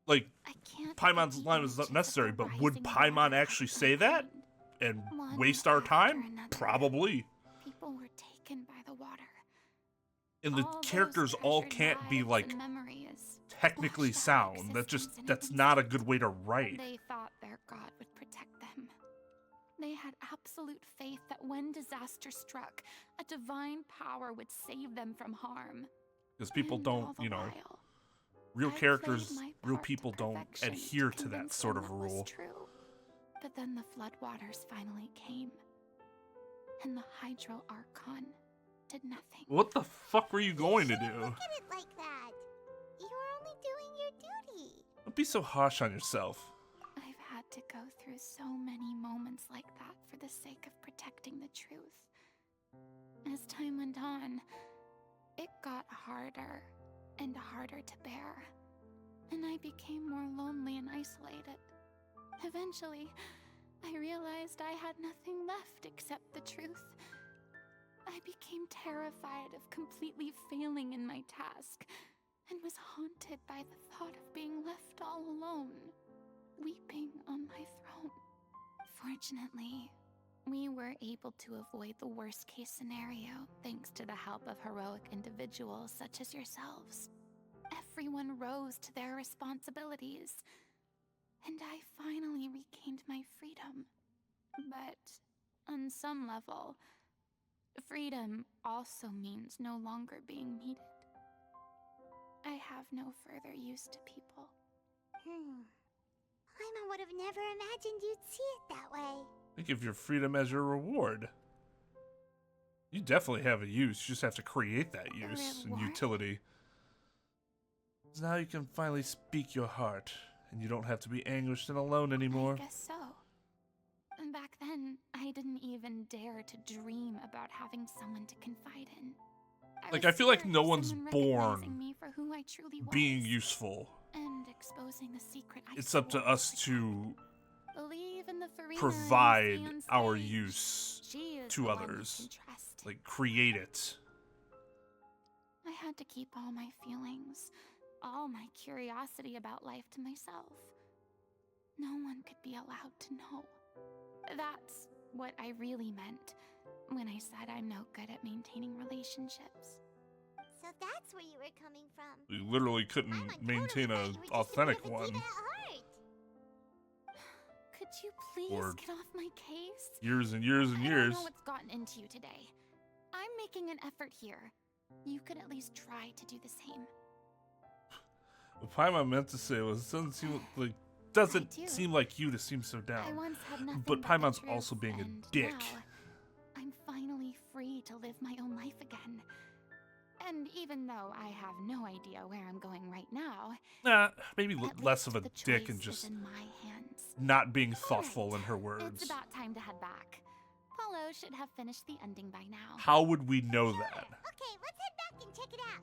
Like, I can't Paimon's put the line was not images of necessary, the but would rising Paimon water actually out of say my that mind. and One waste our after time? another. Probably. People were taken by the water. And the All those characters all treasured can't be lives like and memories technically washed out of sound. existence in That's an not a instant. good way to write. They thought their god would protect them. They had absolute faith that when disaster struck, a divine power would save them from harm. Because people And all don't, the you know, while, real I characters, played my real part to people don't perfection adhere to that convince sort them of that was rule. true. But then the floodwaters finally came, and the Hydro Archon did nothing. What the fuck were you going to Shouldn't do? Look at it like that. You were only doing your duty. Don't be so harsh on yourself. I've had to go through so many moments like that for the sake of protecting the truth. As time went on, it got harder and harder to bear, and I became more lonely and isolated. Eventually, I realized I had nothing left except the truth. I became terrified of completely failing in my task, and was haunted by the thought of being left all alone, weeping on my throne. Fortunately, we were able to avoid the worst-case scenario thanks to the help of heroic individuals such as yourselves. Everyone rose to their responsibilities, and I finally regained my freedom. But on some level, freedom also means no longer being needed. I have no further use to people. Paimon would have never imagined you'd see it that way. Think of your freedom as your reward. You definitely have a use. You just have to create that use and Reward? utility. Now you can finally speak your heart, and you don't have to be anguished and alone anymore. I guess so. Back then, I didn't even dare to dream about having someone to confide in. Like, was I feel like scared no of one's someone born recognizing me for who I truly was being useful. and exposing a secret I It's up to swore us protect. to Believe in the Furina provide on our stage. use She is to the one you others. can trust. Like, create it. I had to keep all my feelings, all my curiosity about life to myself. No one could be allowed to know. That's what I really meant when I said I'm no good at maintaining relationships. So that's where you were coming from. We literally couldn't I'm maintain totally an thought you were just a bit authentic of a one. diva at heart. Could you please Or get off my case? Years and years and I don't years. know what's gotten into you today. I'm making an effort here. You could at least try to do the same. What Paimon meant to say was, I doesn't do. seem like you to seem so I down. once had nothing But the Paimon's truth, also being a and dick. now I'm finally free to live my own life again. And even though I have no idea where I'm going right now, Nah, maybe at less of least a the dick and choice just is in my hands. not being All thoughtful right, in her It's words. about time to head back. Paulo should have finished the ending by now. How would we know that? Okay, let's head back and check it out.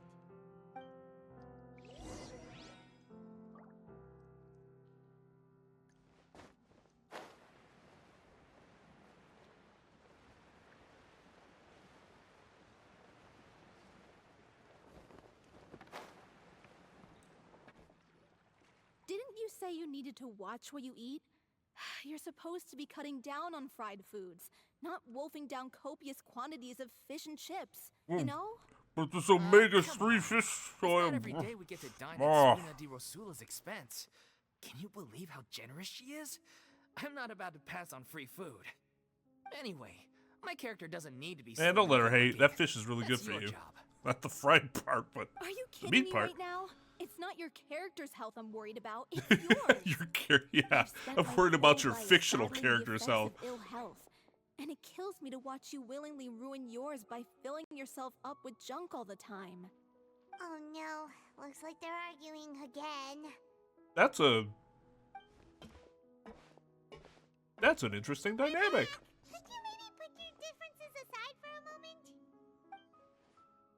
Didn't you say you needed to watch what you eat? You're supposed to be cutting down on fried foods, not wolfing down copious quantities of fish and chips, you know? But this come omega-3 on. fish It's oil. not every day we get to dine Oh. at Spina di Rosula's expense. Can you believe how generous she is? I'm not about to pass on free food. Anyway, my character doesn't need to be. Man, don't let her slow hate. cooking. That fish is really good That's for your you. job. Not the fried part, but Are you the kidding meat me part. right now? It's not your character's health I'm worried about, it's yours. Yeah, I've spent I'm my worried about whole your life fictional battling the character's effects health. of ill health. And it kills me to watch you willingly ruin yours by filling yourself up with junk all the time. Oh no, looks like they're arguing again. That's an interesting dynamic. Could you maybe put your differences aside for a moment?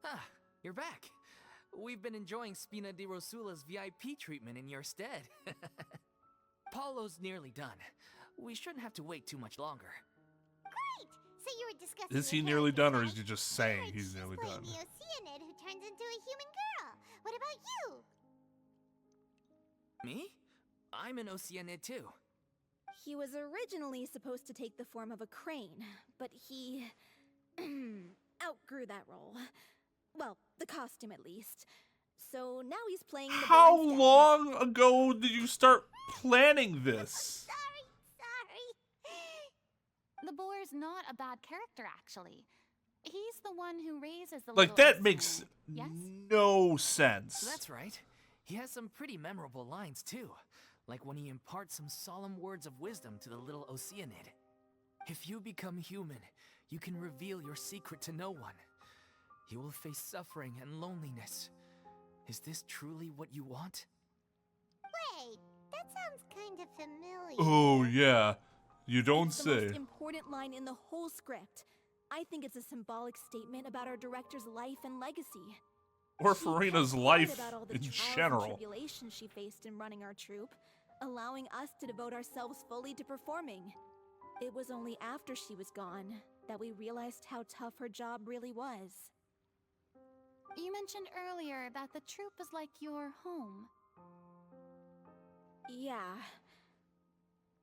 Ah, you're back. We've been enjoying Spina di Rosula's VIP treatment in your stead. Paulo's nearly done. We shouldn't have to wait too much longer. Great! So you were discussing Is your he nearly done, or characters, is he just huh? saying I heard he's she's nearly playing done? the Oceanid who turns into a human girl. What about you? Me? I'm an Oceanid too. He was originally supposed to take the form of a crane, but he outgrew that role. Well, the costume at least. So now he's playing the boy How instead. long ago did you start planning this? Sorry. The boar's not a bad character, actually. He's the one who raises the Like, little that makes Oceanid, yes? no sense. That's right. He has some pretty memorable lines too. Like when he imparts some solemn words of wisdom to the little Oceanid. If you become human, you can reveal your secret to no one. You will face suffering and loneliness. Is this truly what you want? Wait, that sounds kind of familiar. Oh, yeah. You don't It's the most say. important line in the whole script. I think it's a symbolic statement about our director's life and legacy. Or She Furina's talked life about all the in trials and general. tribulations she faced in running our troupe, allowing us to devote ourselves fully to performing. It was only after she was gone that we realized how tough her job really was. You mentioned earlier that the troupe is like your home. Yeah.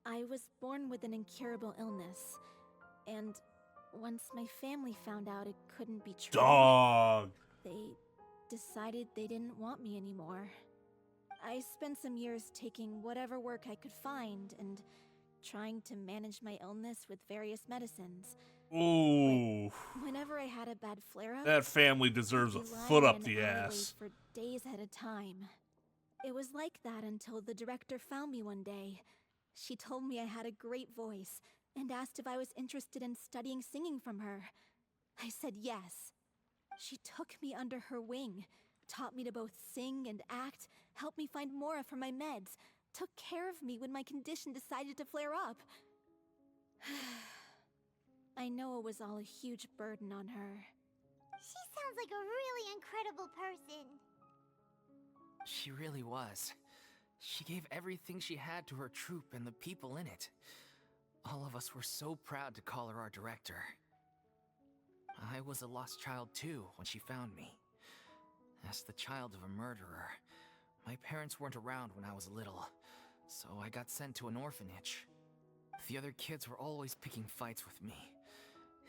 I was born with an incurable illness, and once my family found out it couldn't be true, Dog. they decided they didn't want me anymore. I spent some years taking whatever work I could find and trying to manage my illness with various medicines. Ooh. Whenever I had a bad flare-up, That family deserves a I'd be lying foot in up an the alleyway ass. for days at a time. It was like that until the director found me one day. She told me I had a great voice, and asked if I was interested in studying singing from her. I said yes. She took me under her wing, taught me to both sing and act, helped me find Mora for my meds, took care of me when my condition decided to flare up. I know it was all a huge burden on her. She sounds like a really incredible person. She really was. She gave everything she had to her troupe and the people in it. All of us were so proud to call her our director. I was a lost child too when she found me. As the child of a murderer, my parents weren't around when I was little, so I got sent to an orphanage. The other kids were always picking fights with me.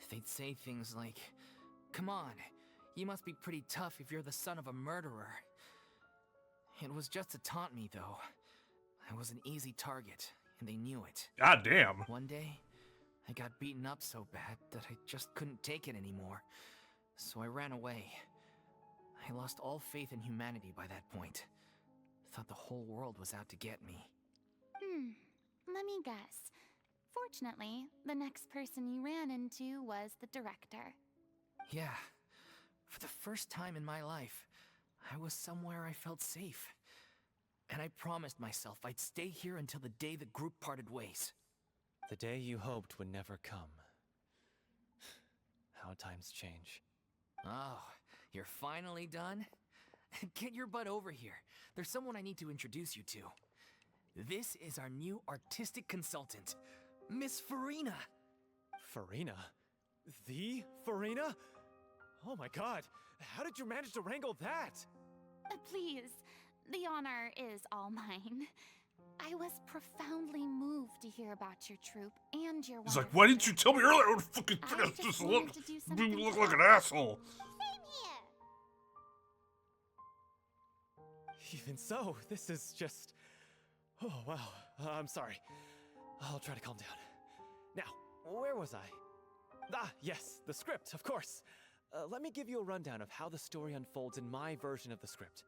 They'd say things like, "Come on, you must be pretty tough if you're the son of a murderer." It was just to taunt me, though. I was an easy target, and they knew it. God damn. One day, I got beaten up so bad that I just couldn't take it anymore, so I ran away. I lost all faith in humanity by that point. Thought the whole world was out to get me. Let me guess. Fortunately, the next person you ran into was the director. Yeah. For the first time in my life, I was somewhere I felt safe. And I promised myself I'd stay here until the day the group parted ways. The day you hoped would never come. How times change. Oh, you're finally done? Get your butt over here. There's someone I need to introduce you to. This is our new artistic consultant, Miss Furina. Furina? The Furina? Oh my god, how did you manage to wrangle that? Please, the honor is all mine. I was profoundly moved to hear about your troupe and your He's like, why didn't you tell me earlier? I would fucking I just just look, wanted to do something you look to like an help. asshole. Same here. Even so, this is just... Oh, wow. I'm sorry. I'll try to calm down. Now, where was I? Ah, yes, the script, of course. Let me give you a rundown of how the story unfolds in my version of the script.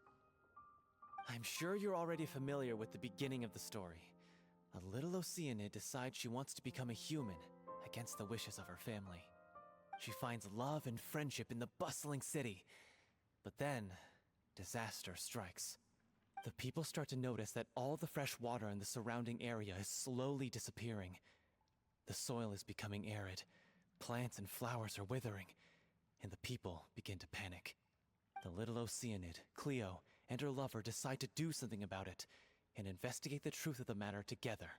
I'm sure you're already familiar with the beginning of the story. A little Oceanid decides she wants to become a human, against the wishes of her family. She finds love and friendship in the bustling city. But then, disaster strikes. The people start to notice that all the fresh water in the surrounding area is slowly disappearing. The soil is becoming arid, plants and flowers are withering, and the people begin to panic. The little Oceanid, Cleo, and her lover decide to do something about it, and investigate the truth of the matter together.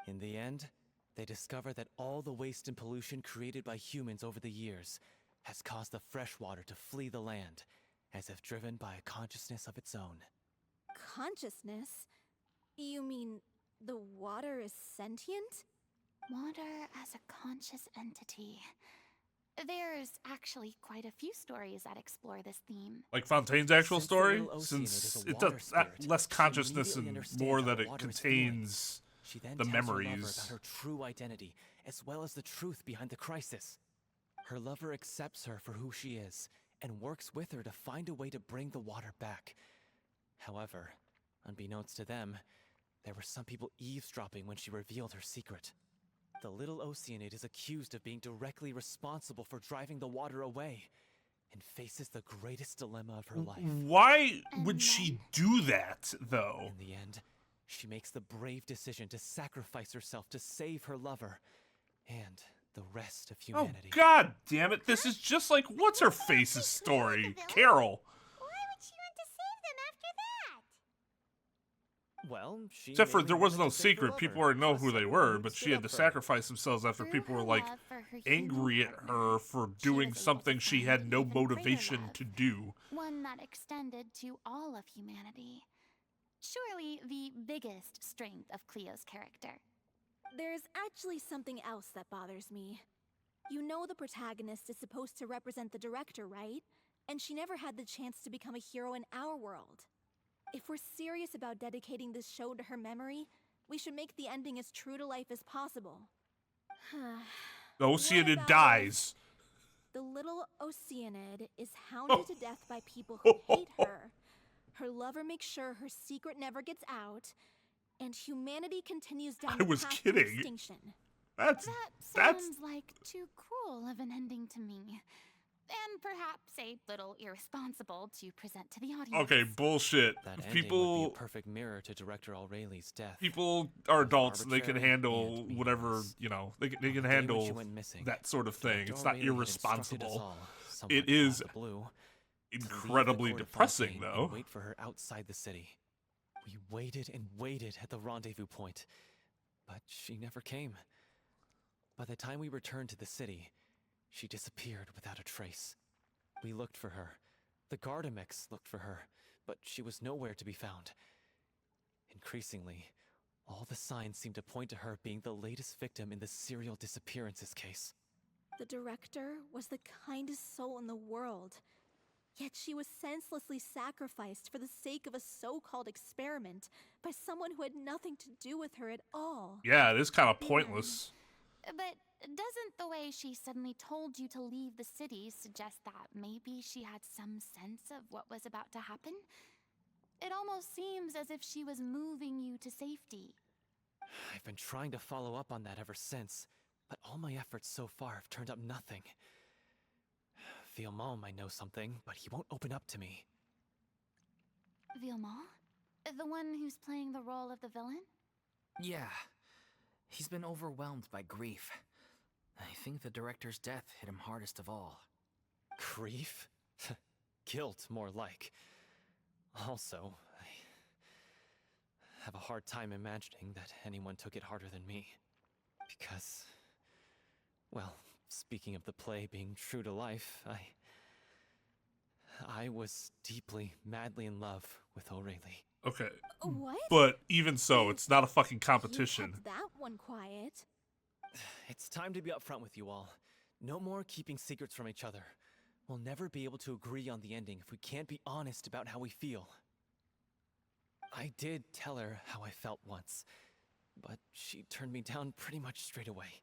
In the end, they discover that all the waste and pollution created by humans over the years has caused the fresh water to flee the land, as if driven by a consciousness of its own. Consciousness? You mean the water is sentient? Water as a conscious entity. There's actually quite a few stories that explore this theme. Like Fontaine's actual Since the story, little Oceanid since is a it water does spirit, less she consciousness immediately and understands more how that it water is feeling. contains She then the tells her lover memories. about her true identity, as well as the truth behind the crisis. Her lover accepts her for who she is, and works with her to find a way to bring the water back. However, unbeknownst to them, there were some people eavesdropping when she revealed her secret. The little Oceanid is accused of being directly responsible for driving the water away, and faces the greatest dilemma of her life. Why And would she do that, though? In the end, she makes the brave decision to sacrifice herself to save her lover and the rest of Oh, humanity. god damn it. This is just like, what's her face's story? Carol. Why would she want to save them after that? Well, she Except for mainly there was wanted no to save her secret. lover, People already know plus who they someone were, who'd but stood she had up to for her. sacrifice themselves after Through people were her like love for her angry human at partner, her for she doing was able to something she find had an no even greater motivation love, to do. one that extended to all of humanity. Surely the biggest strength of Cleo's character. There's actually something else that bothers me. You know the protagonist is supposed to represent the director, right? And she never had the chance to become a hero in our world. If we're serious about dedicating this show to her memory, we should make the ending as true to life as possible. The What Oceanid about dies. The little Oceanid is hounded to death by people who hate her. Her lover makes sure her secret never gets out, and humanity continues down I the was path to kidding. extinction. That's That sounds like too cruel of an ending to me. And perhaps a little irresponsible to present to the audience. okay. Bullshit. That ending would be People, a perfect mirror to Director O'Reilly's death. people are Both adults and they can arbitrary handle and whatever, meaningless. you know. They On can the day when handle she went missing, that sort of thing. Director It's not O'Reilly had instructed us irresponsible. all, It somewhat is out of the blue, to leave the incredibly court of depressing, Fontaine though. and wait for her outside the city. We waited and waited at the rendezvous point, but she never came. By the time we returned to the city, she disappeared without a trace. We looked for her. The Gardamex looked for her, but she was nowhere to be found. Increasingly, all the signs seemed to point to her being the latest victim in the serial disappearances case. The director was the kindest soul in the world. Yet she was senselessly sacrificed for the sake of a so-called experiment by someone who had nothing to do with her at all. Yeah, it is kind of pointless. But doesn't the way she suddenly told you to leave the city suggest that maybe she had some sense of what was about to happen? It almost seems as if she was moving you to safety. I've been trying to follow up on that ever since, but all my efforts so far have turned up nothing. Villemont might know something, but he won't open up to me. Villemont? The one who's playing the role of the villain? Yeah. He's been overwhelmed by grief. I think the director's death hit him hardest of all. Grief? Guilt, more like. Also, I have a hard time imagining that anyone took it harder than me. Because, well, speaking of the play being true to life, I was deeply, madly in love with O'Reilly. Okay. What? But even so, it's not a fucking You competition. kept that one quiet. It's time to be upfront with you all. No more keeping secrets from each other. We'll never be able to agree on the ending if we can't be honest about how we feel. I did tell her how I felt once, but she turned me down pretty much straight away.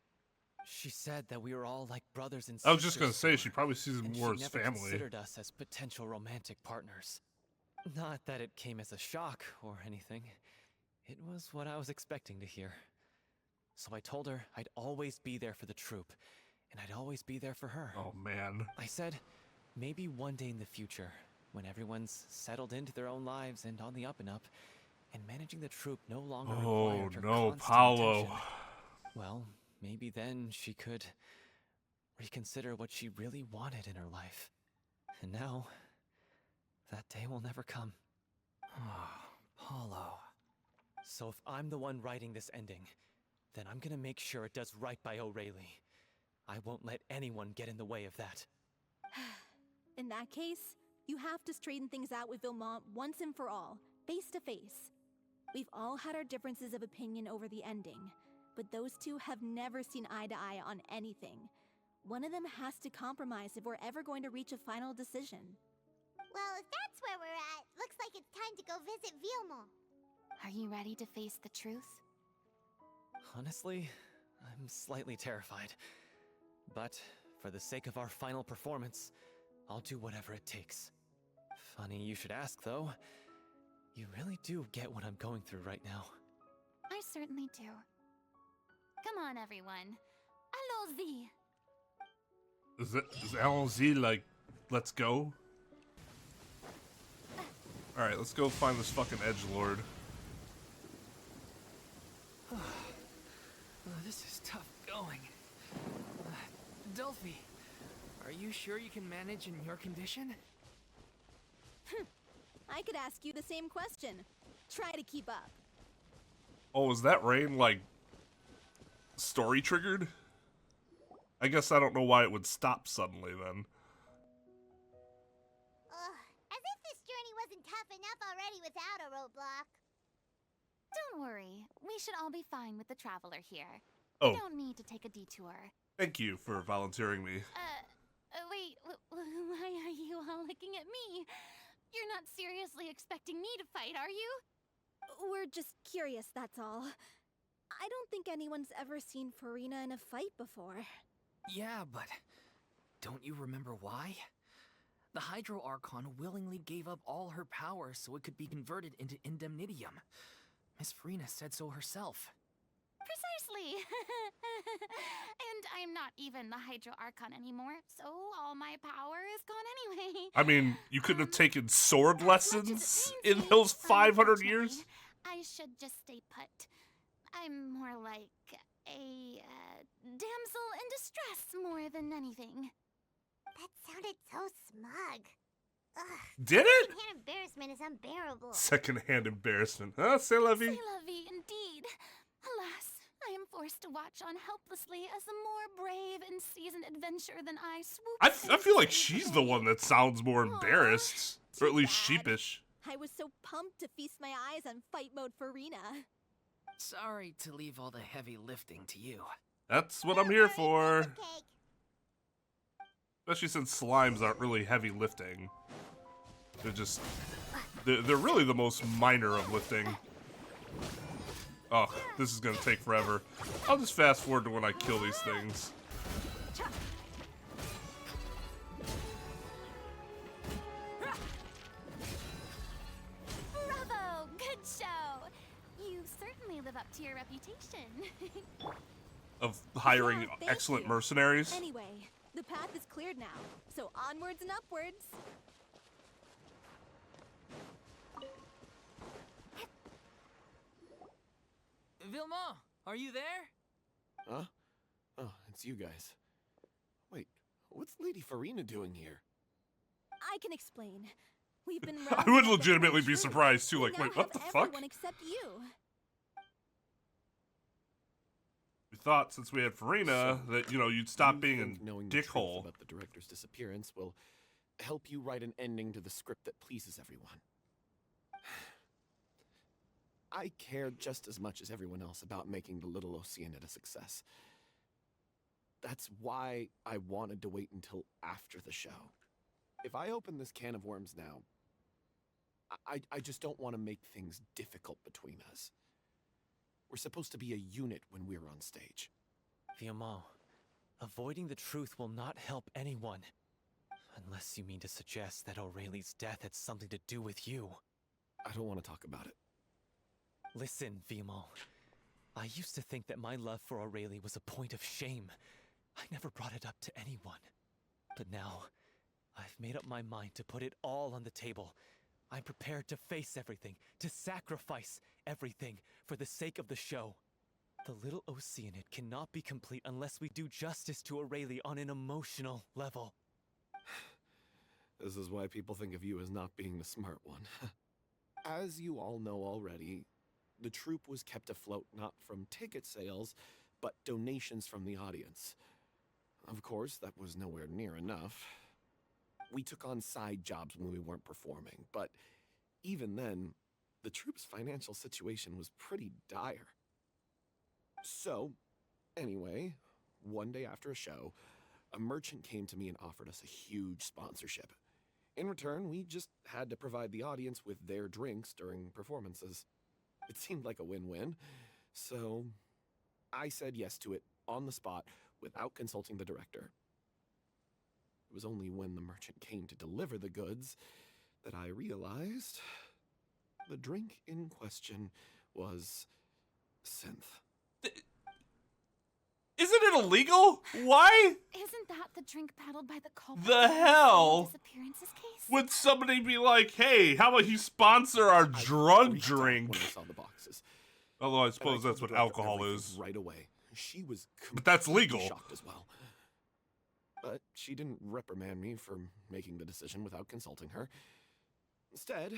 She said that we were all like brothers and sisters. I was just gonna say, she probably sees them and more she as never family. considered us as potential romantic partners. Not that it came as a shock or anything. It was what I was expecting to hear. So I told her I'd always be there for the troupe, and I'd always be there for her. Oh man. I said, maybe one day in the future, when everyone's settled into their own lives and on the up and up, and managing the troupe no longer Oh required her no, constant Paolo. attention, well, maybe then she could reconsider what she really wanted in her life. And now, that day will never come. Oh, Paulo. So if I'm the one writing this ending, then I'm gonna make sure it does right by O'Reilly. I won't let anyone get in the way of that. In that case, you have to straighten things out with Villemont once and for all, face to face. We've all had our differences of opinion over the ending, but those two have never seen eye to eye on anything. One of them has to compromise if we're ever going to reach a final decision. Well, if that's where we're at, looks like it's time to go visit Villemont. Are you ready to face the truth? Honestly, I'm slightly terrified. But for the sake of our final performance, I'll do whatever it takes. Funny you should ask, though. You really do get what I'm going through right now. I certainly do. Come on, everyone. Allons-y! Is allons-y like, let's go? Alright, let's go find this fucking edgelord. This is tough going. Delphi, are you sure you can manage in your condition? I could ask you the same question. Try to keep up. Oh, is that rain, like, story triggered? I guess I don't know why it would stop suddenly, then. Ugh, as if this journey wasn't tough enough already without a roadblock. Don't worry. We should all be fine with the traveler here. Oh. We don't need to take a detour. Thank you for volunteering me. Wait, why are you all looking at me? You're not seriously expecting me to fight, are you? We're just curious, that's all. I don't think anyone's ever seen Furina in a fight before. Yeah, but don't you remember why? The Hydro Archon willingly gave up all her power so it could be converted into Indemnitium. Miss Furina said so herself. Precisely. And I'm not even the Hydro Archon anymore, so all my power is gone anyway. I mean, you couldn't have taken sword As much as it lessons pains in me, those 500 years? unfortunately, I should just stay put. I'm more like a damsel in distress more than anything. That sounded so smug. Ugh. Did it? Secondhand embarrassment is unbearable. Secondhand embarrassment. Huh, c'est la vie? C'est la vie indeed. Alas, I am forced to watch on helplessly as a more brave and seasoned adventurer than I swoops. I feel like she's the one that sounds more embarrassed. Or at too least bad. sheepish. I was so pumped to feast my eyes on fight mode Furina. Sorry to leave all the heavy lifting to you. That's what I'm here for. Cake. Especially since slimes aren't really heavy lifting. They're just... They're really the most minor of lifting. Oh, this is gonna take forever. I'll just fast forward to when I kill these things. Bravo! Good show! You certainly live up to your reputation. Of hiring Yeah, thank excellent you. mercenaries. Anyway, the path is cleared now, so onwards and upwards. Vilma, are you there? Huh? Oh, it's you guys. Wait, what's Lady Furina doing here? I can explain. We've been I would rounding up the legitimately whole be troop. surprised too, We like, now wait, what have the fuck? everyone except you. We thought since we had Furina that, you know, you'd stop being a knowing the truth dickhole. about the director's disappearance will help you write an ending to the script that pleases everyone. I care just as much as everyone else about making the Little Oceanid a success. That's why I wanted to wait until after the show. If I open this can of worms now, I just don't want to make things difficult between us. We're supposed to be a unit when we're on stage. Vilma, avoiding the truth will not help anyone. Unless you mean to suggest that Aurelie's death had something to do with you. I don't want to talk about it. Listen, Vilma. I used to think that my love for Aurelie was a point of shame. I never brought it up to anyone. But now, I've made up my mind to put it all on the table. I'm prepared to face everything, to sacrifice everything for the sake of the show. The Little Oceanid cannot be complete unless we do justice to Aurelie on an emotional level. This is why people think of you as not being the smart one. As you all know already, the troupe was kept afloat not from ticket sales, but donations from the audience. Of course, that was nowhere near enough. We took on side jobs when we weren't performing, but even then, the troupe's financial situation was pretty dire. So, anyway, one day after a show, a merchant came to me and offered us a huge sponsorship. In return, we just had to provide the audience with their drinks during performances. It seemed like a win-win, so I said yes to it on the spot without consulting the director. It was only when the merchant came to deliver the goods that I realized the drink in question was Synth. Isn't it illegal? Why Isn't that the drink paddled by the culprit? the in hell disappearances case? would somebody be like, hey, how about you sponsor our I drug freaked out drink? when I saw the boxes. Although I And I suppose told that's the what director alcohol everything is. right away. She was But that's completely legal. shocked as well. But she didn't reprimand me for making the decision without consulting her. Instead,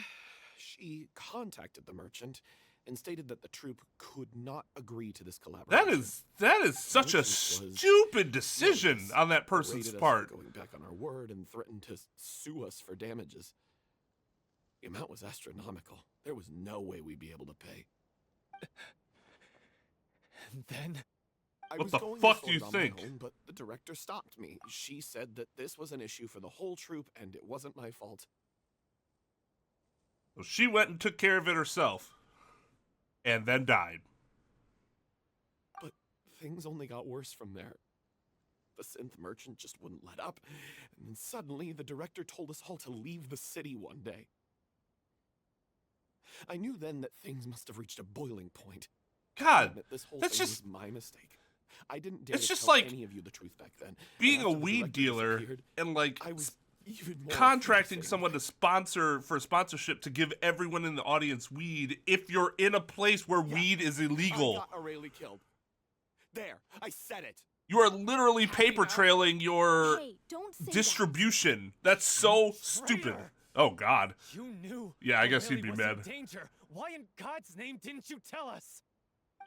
she contacted the merchant and stated that the troupe could not agree to this collaboration. That is such a merchant was stupid decision furious, on that person's berated us part. for going back on our word and threatened to sue us for damages. The amount was astronomical. There was no way we'd be able to pay. And then, I What was the going to fuck sort do you it on my think? own, but the director stopped me. She said that this was an issue for the whole troupe and it wasn't my fault. So she went and took care of it herself. And then died. But things only got worse from there. The synth merchant just wouldn't let up, and then suddenly the director told us all to leave the city one day. I knew then that things must have reached a boiling point. God, admit this whole that's thing just- was my mistake. I didn't dare it's to just tell like any of you the truth back then. And being a after the weed director dealer disappeared, and like I was even more contracting afraid. someone to sponsor for sponsorship to give everyone in the audience weed if you're in a place where weed is illegal. I got O'Reilly killed. There, I said it. You are literally Happy paper now? trailing your Hey, don't say distribution. That's so stupid. Traitor! Oh God. You knew. Yeah, I guess O'Reilly he'd be was in mad. danger. Why in God's name didn't you tell us?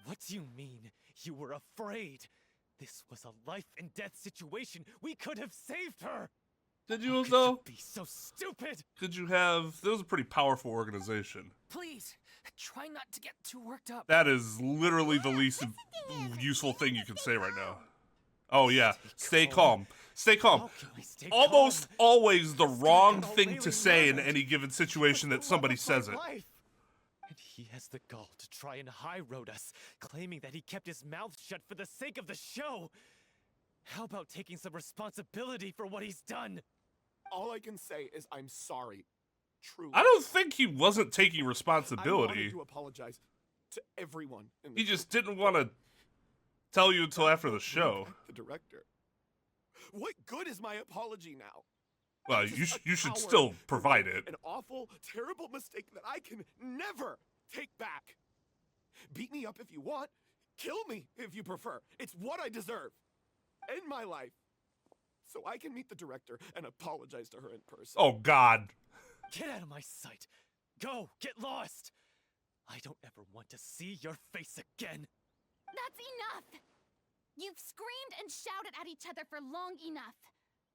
What do you mean? You were afraid. This was a life and death situation. We could have saved her. Did How you could though? be so stupid? Could you have? That was a pretty powerful organization. Please, try not to get too worked up. That is literally the least useful thing you can say right now. Oh yeah, stay calm. Stay calm. How can we stay Almost calm? always the wrong Freaking thing to O'Reilly say in murdered. any given For situation the that somebody love of my says it. life. And he has the gall to try and high road us, claiming that he kept his mouth shut for the sake of the show. How about taking some responsibility for what he's done? All I can say is I'm sorry. Truly. I don't think he wasn't taking I responsibility. wanted to apologize to everyone in the He just group. didn't want to tell you until after the Bring show. back the director. What good is my apology now? Well, I'm just a you should coward still who provide made it. An awful, terrible mistake that I can never take back. Beat me up if you want. Kill me if you prefer. It's what I deserve. End my life. So I can meet the director and apologize to her in person. Oh God. Get out of my sight. Go, get lost. I don't ever want to see your face again. That's enough! You've screamed and shouted at each other for long enough.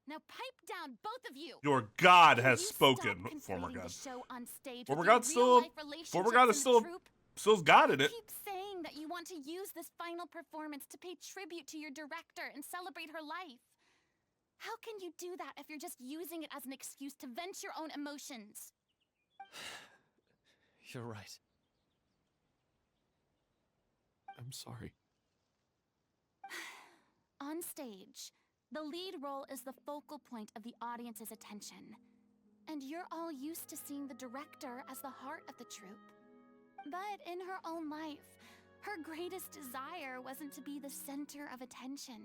Now pipe down, both of you! Your God Can has you spoken, stop former conflating God. the show on stage Former with your God's still- real-life former relationships God is in the still- troupe? Still's God in it. Keep saying that you want to use this final performance to pay tribute to your director and celebrate her life. How can you do that if you're just using it as an excuse to vent your own emotions? You're right. I'm sorry. On stage, the lead role is the focal point of the audience's attention. And you're all used to seeing the director as the heart of the troupe. But in her own life, her greatest desire wasn't to be the center of attention.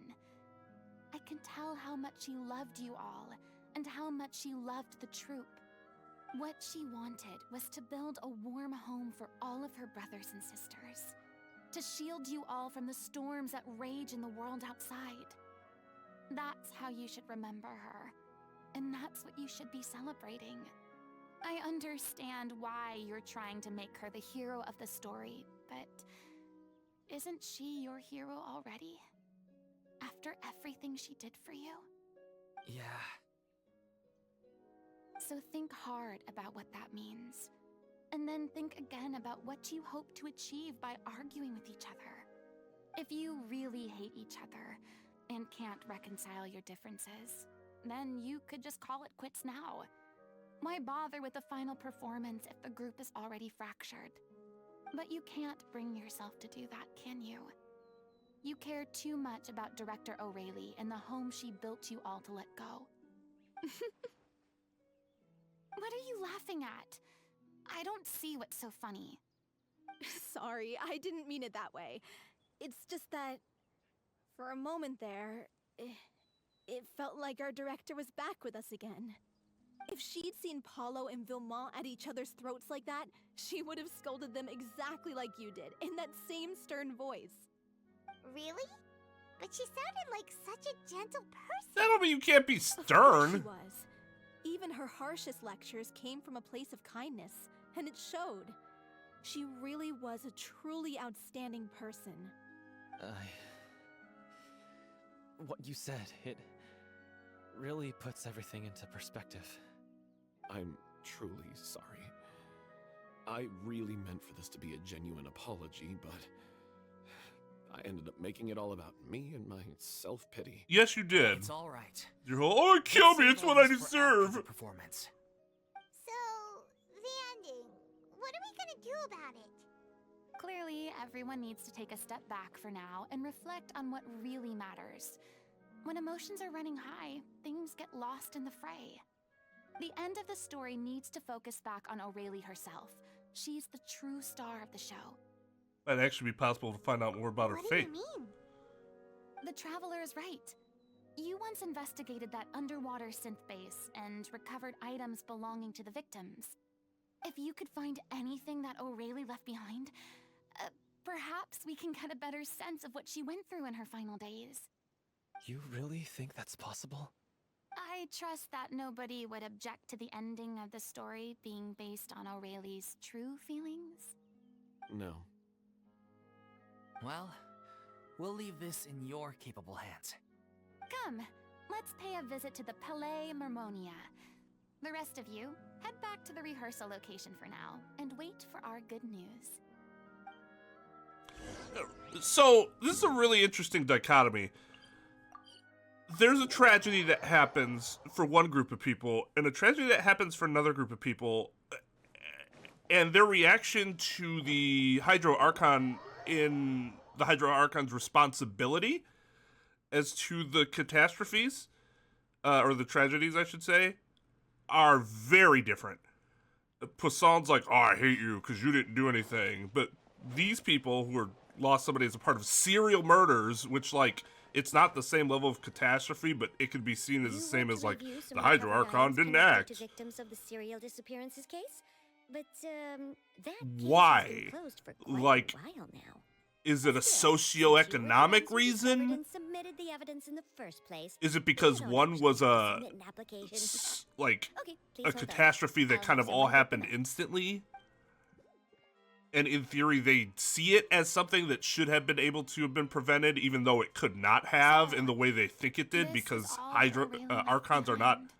I can tell how much she loved you all, and how much she loved the troupe. What she wanted was to build a warm home for all of her brothers and sisters. To shield you all from the storms that rage in the world outside. That's how you should remember her. And that's what you should be celebrating. I understand why you're trying to make her the hero of the story, but isn't she your hero already? After everything she did for you? Yeah. So think hard about what that means. And then think again about what you hope to achieve by arguing with each other. If you really hate each other and can't reconcile your differences, then you could just call it quits now. Why bother with the final performance if the group is already fractured? But you can't bring yourself to do that, can you? You care too much about Director O'Reilly and the home she built you all to let go. What are you laughing at? I don't see what's so funny. Sorry, I didn't mean it that way. It's just that, for a moment there, it felt like our director was back with us again. If she'd seen Paulo and Vilmont at each other's throats like that, she would have scolded them exactly like you did, in that same stern voice. Really? But she sounded like such a gentle person. That don't mean you can't be Of course stern. she was. Even her harshest lectures came from a place of kindness, and it showed. She really was a truly outstanding person. What you said, it really puts everything into perspective. I'm truly sorry. I really meant for this to be a genuine apology, but I ended up making it all about me and my self-pity. Yes, you did. It's all right. You're all, oh, kill me, Save it's all what I this for after deserve. the performance. So, the ending. What are we gonna do about it? Clearly, everyone needs to take a step back for now and reflect on what really matters. When emotions are running high, things get lost in the fray. The end of the story needs to focus back on O'Reilly herself. She's the true star of the show. Might actually be possible to find out more about her What do fate. you mean? The Traveler is right. You once investigated that underwater synth base and recovered items belonging to the victims. If you could find anything that O'Reilly left behind, perhaps we can get a better sense of what she went through in her final days. You really think that's possible? I trust that nobody would object to the ending of the story being based on O'Reilly's true feelings. No. Well, we'll leave this in your capable hands. Come, let's pay a visit to the Palais Mermonia. The rest of you, head back to the rehearsal location for now, and wait for our good news. So, this is a really interesting dichotomy. There's a tragedy that happens for one group of people, and a tragedy that happens for another group of people, and their reaction to the Hydro Archon in the Hydro Archon's responsibility as to the catastrophes, or the tragedies, I should say, are very different. Poisson's like, oh, I hate you because you didn't do anything. But these people who are lost somebody as a part of serial murders, which, like, it's not the same level of catastrophe, but it could be seen as the same as, like, the Hydro Archon didn't act. To victims of the serial disappearances case, but that case Why? has been closed for quite Like, a while now. is it a Still, since you socioeconomic were the ones who discovered reason? and submitted the evidence in the first place, Is it we because don't one actually was have to a, submit an application. like, Okay, please a hold on. catastrophe that I'll kind have of all someone look them happened up. instantly? And in theory, they see it as something that should have been able to have been prevented, even though it could not have in the way they think it did, This because is all Hydro O'Reilly left Archons are not behind.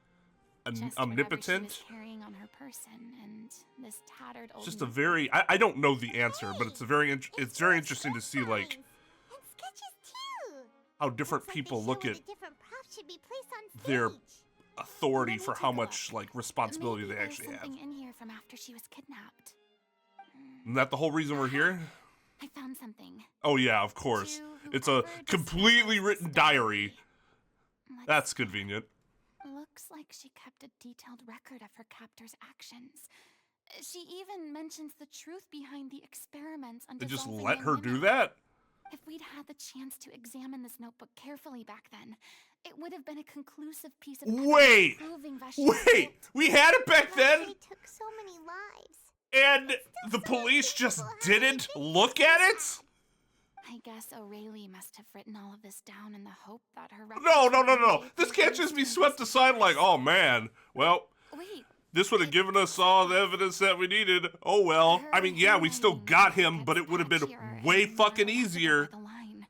Just omnipotent. whatever she was carrying on her person, and this tattered old It's just a notebook. very I don't know the answer, but it's a very it's very interesting to see, like, And sketches too. how different Looks like people they look show at what a different prop should be placed on their stage. authority Let me for take how a much, look. like, responsibility Maybe they there's actually have. something in here from after she was kidnapped. Isn't that the whole reason we're here? I found something. Oh yeah, of course. To It's a whoever completely discovers written the diary. Let's That's see. convenient. Looks like she kept a detailed record of her captor's actions. She even mentions the truth behind the experiments on They just dissolving let young her do women. that? If we'd had the chance to examine this notebook carefully back then, it would have been a conclusive piece of evidence Wait! proving Vashti's Wait! guilt. We had it back Like then? they took so many lives. And the some police just people have didn't been look at it? I guess O'Reilly must have written all of this down in the hope that her No, records no, would no, one no. day This be can't used just be in swept aside like, oh man, well, Wait, this would have given us all the evidence that we needed. Oh well. I mean, yeah, we still got him, but it would have been patchier way and fucking more electrical easier. by the line.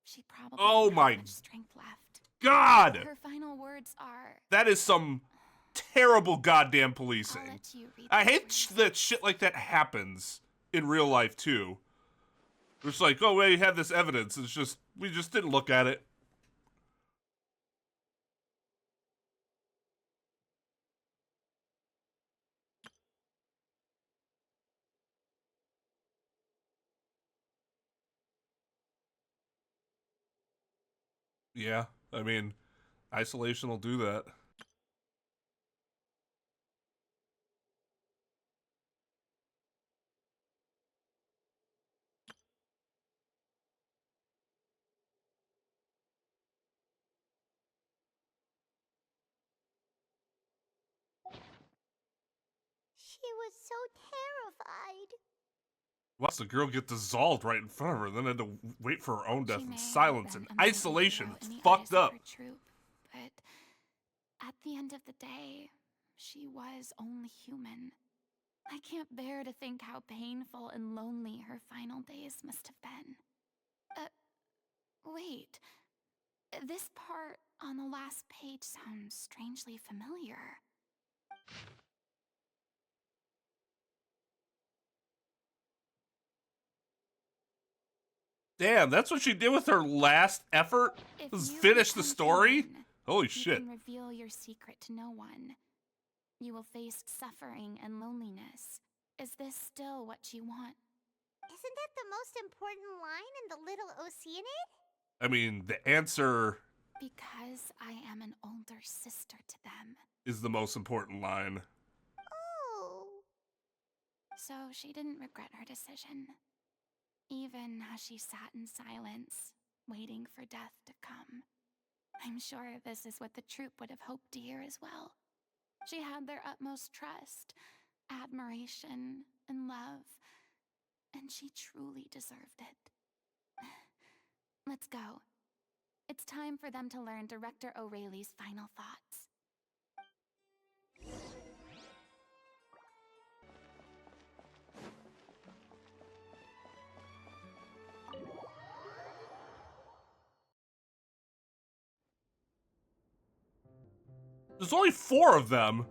She probably Oh didn't my have much strength left. God! Her final words are, That is some terrible goddamn I'll policing. let you read I the hate words. that shit like that happens in real life too. It's like, oh, well, you have this evidence. It's just, we just didn't look at it. Yeah, I mean, isolation will do that. She was so terrified. Watch the girl get dissolved right in front of her, then had to wait for her own death She in may have silence been and a mighty isolation. hero It's in the fucked eyes of up. her troop, but at the end of the day, she was only human. I can't bear to think how painful and lonely her final days must have been. Wait. This part on the last page sounds strangely familiar. Damn, that's what she did with her last effort? If Was you finish the become story? human, Holy you shit. can reveal your secret to no one. You will face suffering and loneliness. Is this still what you want? Isn't that the most important line in the Little Oceanid? I mean, the answer Because I am an older sister to them. is the most important line. Oh. So she didn't regret her decision. even as she sat in silence, waiting for death to come. I'm sure this is what the troupe would have hoped to hear as well. She had their utmost trust, admiration, and love, and she truly deserved it. Let's go. It's time for them to learn Director O'Reilly's final thoughts. There's only 4 of them.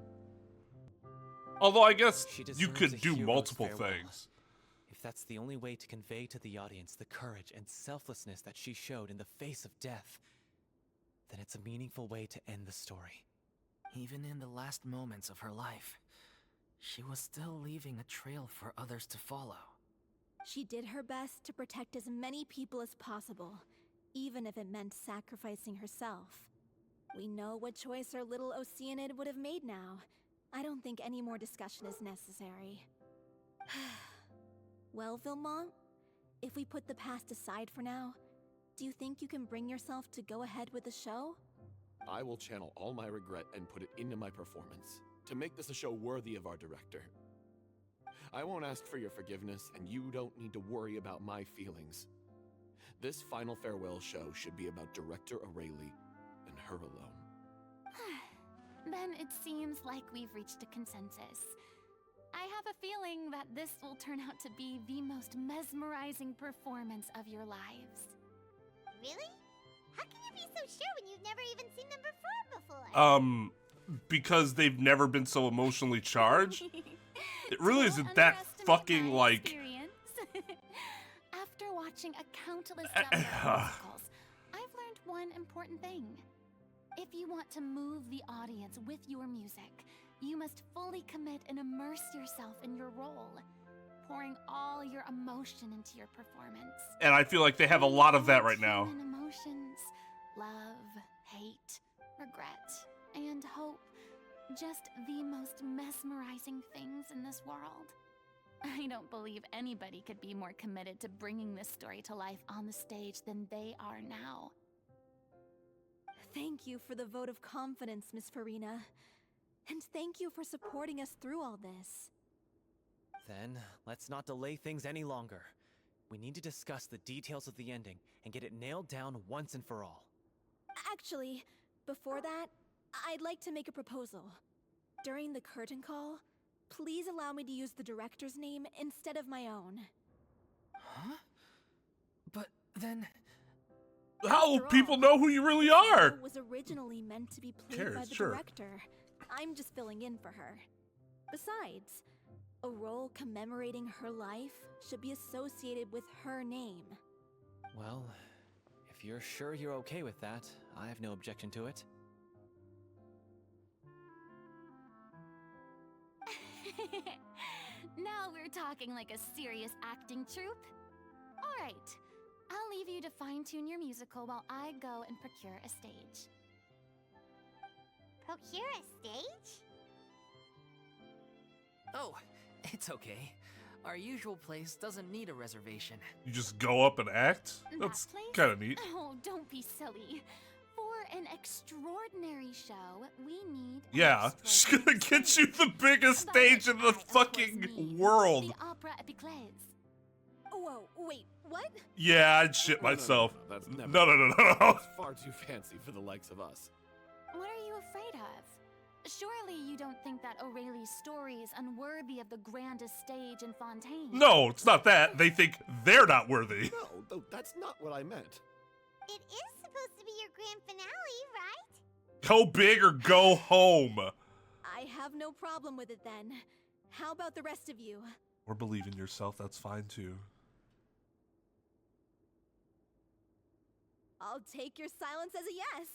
Although I guess She you deserves could a do hero's multiple farewell. things. If that's the only way to convey to the audience the courage and selflessness that she showed in the face of death, then it's a meaningful way to end the story. Even in the last moments of her life, she was still leaving a trail for others to follow. She did her best to protect as many people as possible, even if it meant sacrificing herself. We know what choice our little Oceanid would have made now. I don't think any more discussion is necessary. Well, Vilmont, if we put the past aside for now, do you think you can bring yourself to go ahead with the show? I will channel all my regret and put it into my performance, to make this a show worthy of our director. I won't ask for your forgiveness, and you don't need to worry about my feelings. This final farewell show should be about Director O'Reilly and her alone. Then it seems like we've reached a consensus. I have a feeling that this will turn out to be the most mesmerizing performance of your lives. Really? How can you be so sure when you've never even seen them perform before? Because they've never been so emotionally charged. It really Don't isn't that underestimate fucking, my like... experience. After watching a countless number of musicals, I've learned one important thing. If you want to move the audience with your music, you must fully commit and immerse yourself in your role, pouring all your emotion into your performance. And I feel like they have a lot of that right now. Human emotions, love, hate, regret, and hope. Just the most mesmerizing things in this world. I don't believe anybody could be more committed to bringing this story to life on the stage than they are now. Thank you for the vote of confidence, Miss Furina. And thank you for supporting us through all this. Then, let's not delay things any longer. We need to discuss the details of the ending and get it nailed down once and for all. Actually, before that, I'd like to make a proposal. During the curtain call, please allow me to use the director's name instead of my own. Huh? But then... How will After people all, know who you really this are? role was originally meant to be played cares? by the Sure. director. I'm just filling in for her. Besides, a role commemorating her life should be associated with her name. Well, if you're sure you're okay with that, I have no objection to it. Now we're talking like a serious acting troupe. All right, I'll leave you to fine-tune your musical while I go and procure a stage. Procure a stage? Oh, it's okay. Our usual place doesn't need a reservation. You just go up and act? That That's place? kind of neat. Oh, don't be silly. For an extraordinary show, we need an Yeah, she's gonna extraordinary get you the biggest By stage which in I, the of course, fucking mean world. The Opera Epiclese. Whoa, wait, what? Yeah, I'd shit No, no, no, myself. no, that's never No, no, no, no, no. It's far too fancy for the likes of us. What are you afraid of? Surely you don't think that O'Reilly's story is unworthy of the grandest stage in Fontaine? No, it's not that. They think they're not worthy. No, that's not what I meant. It is supposed to be your grand finale, right? Go big or go home. I have no problem with it then. How about the rest of you? Or believe in yourself, that's fine too. I'll take your silence as a yes.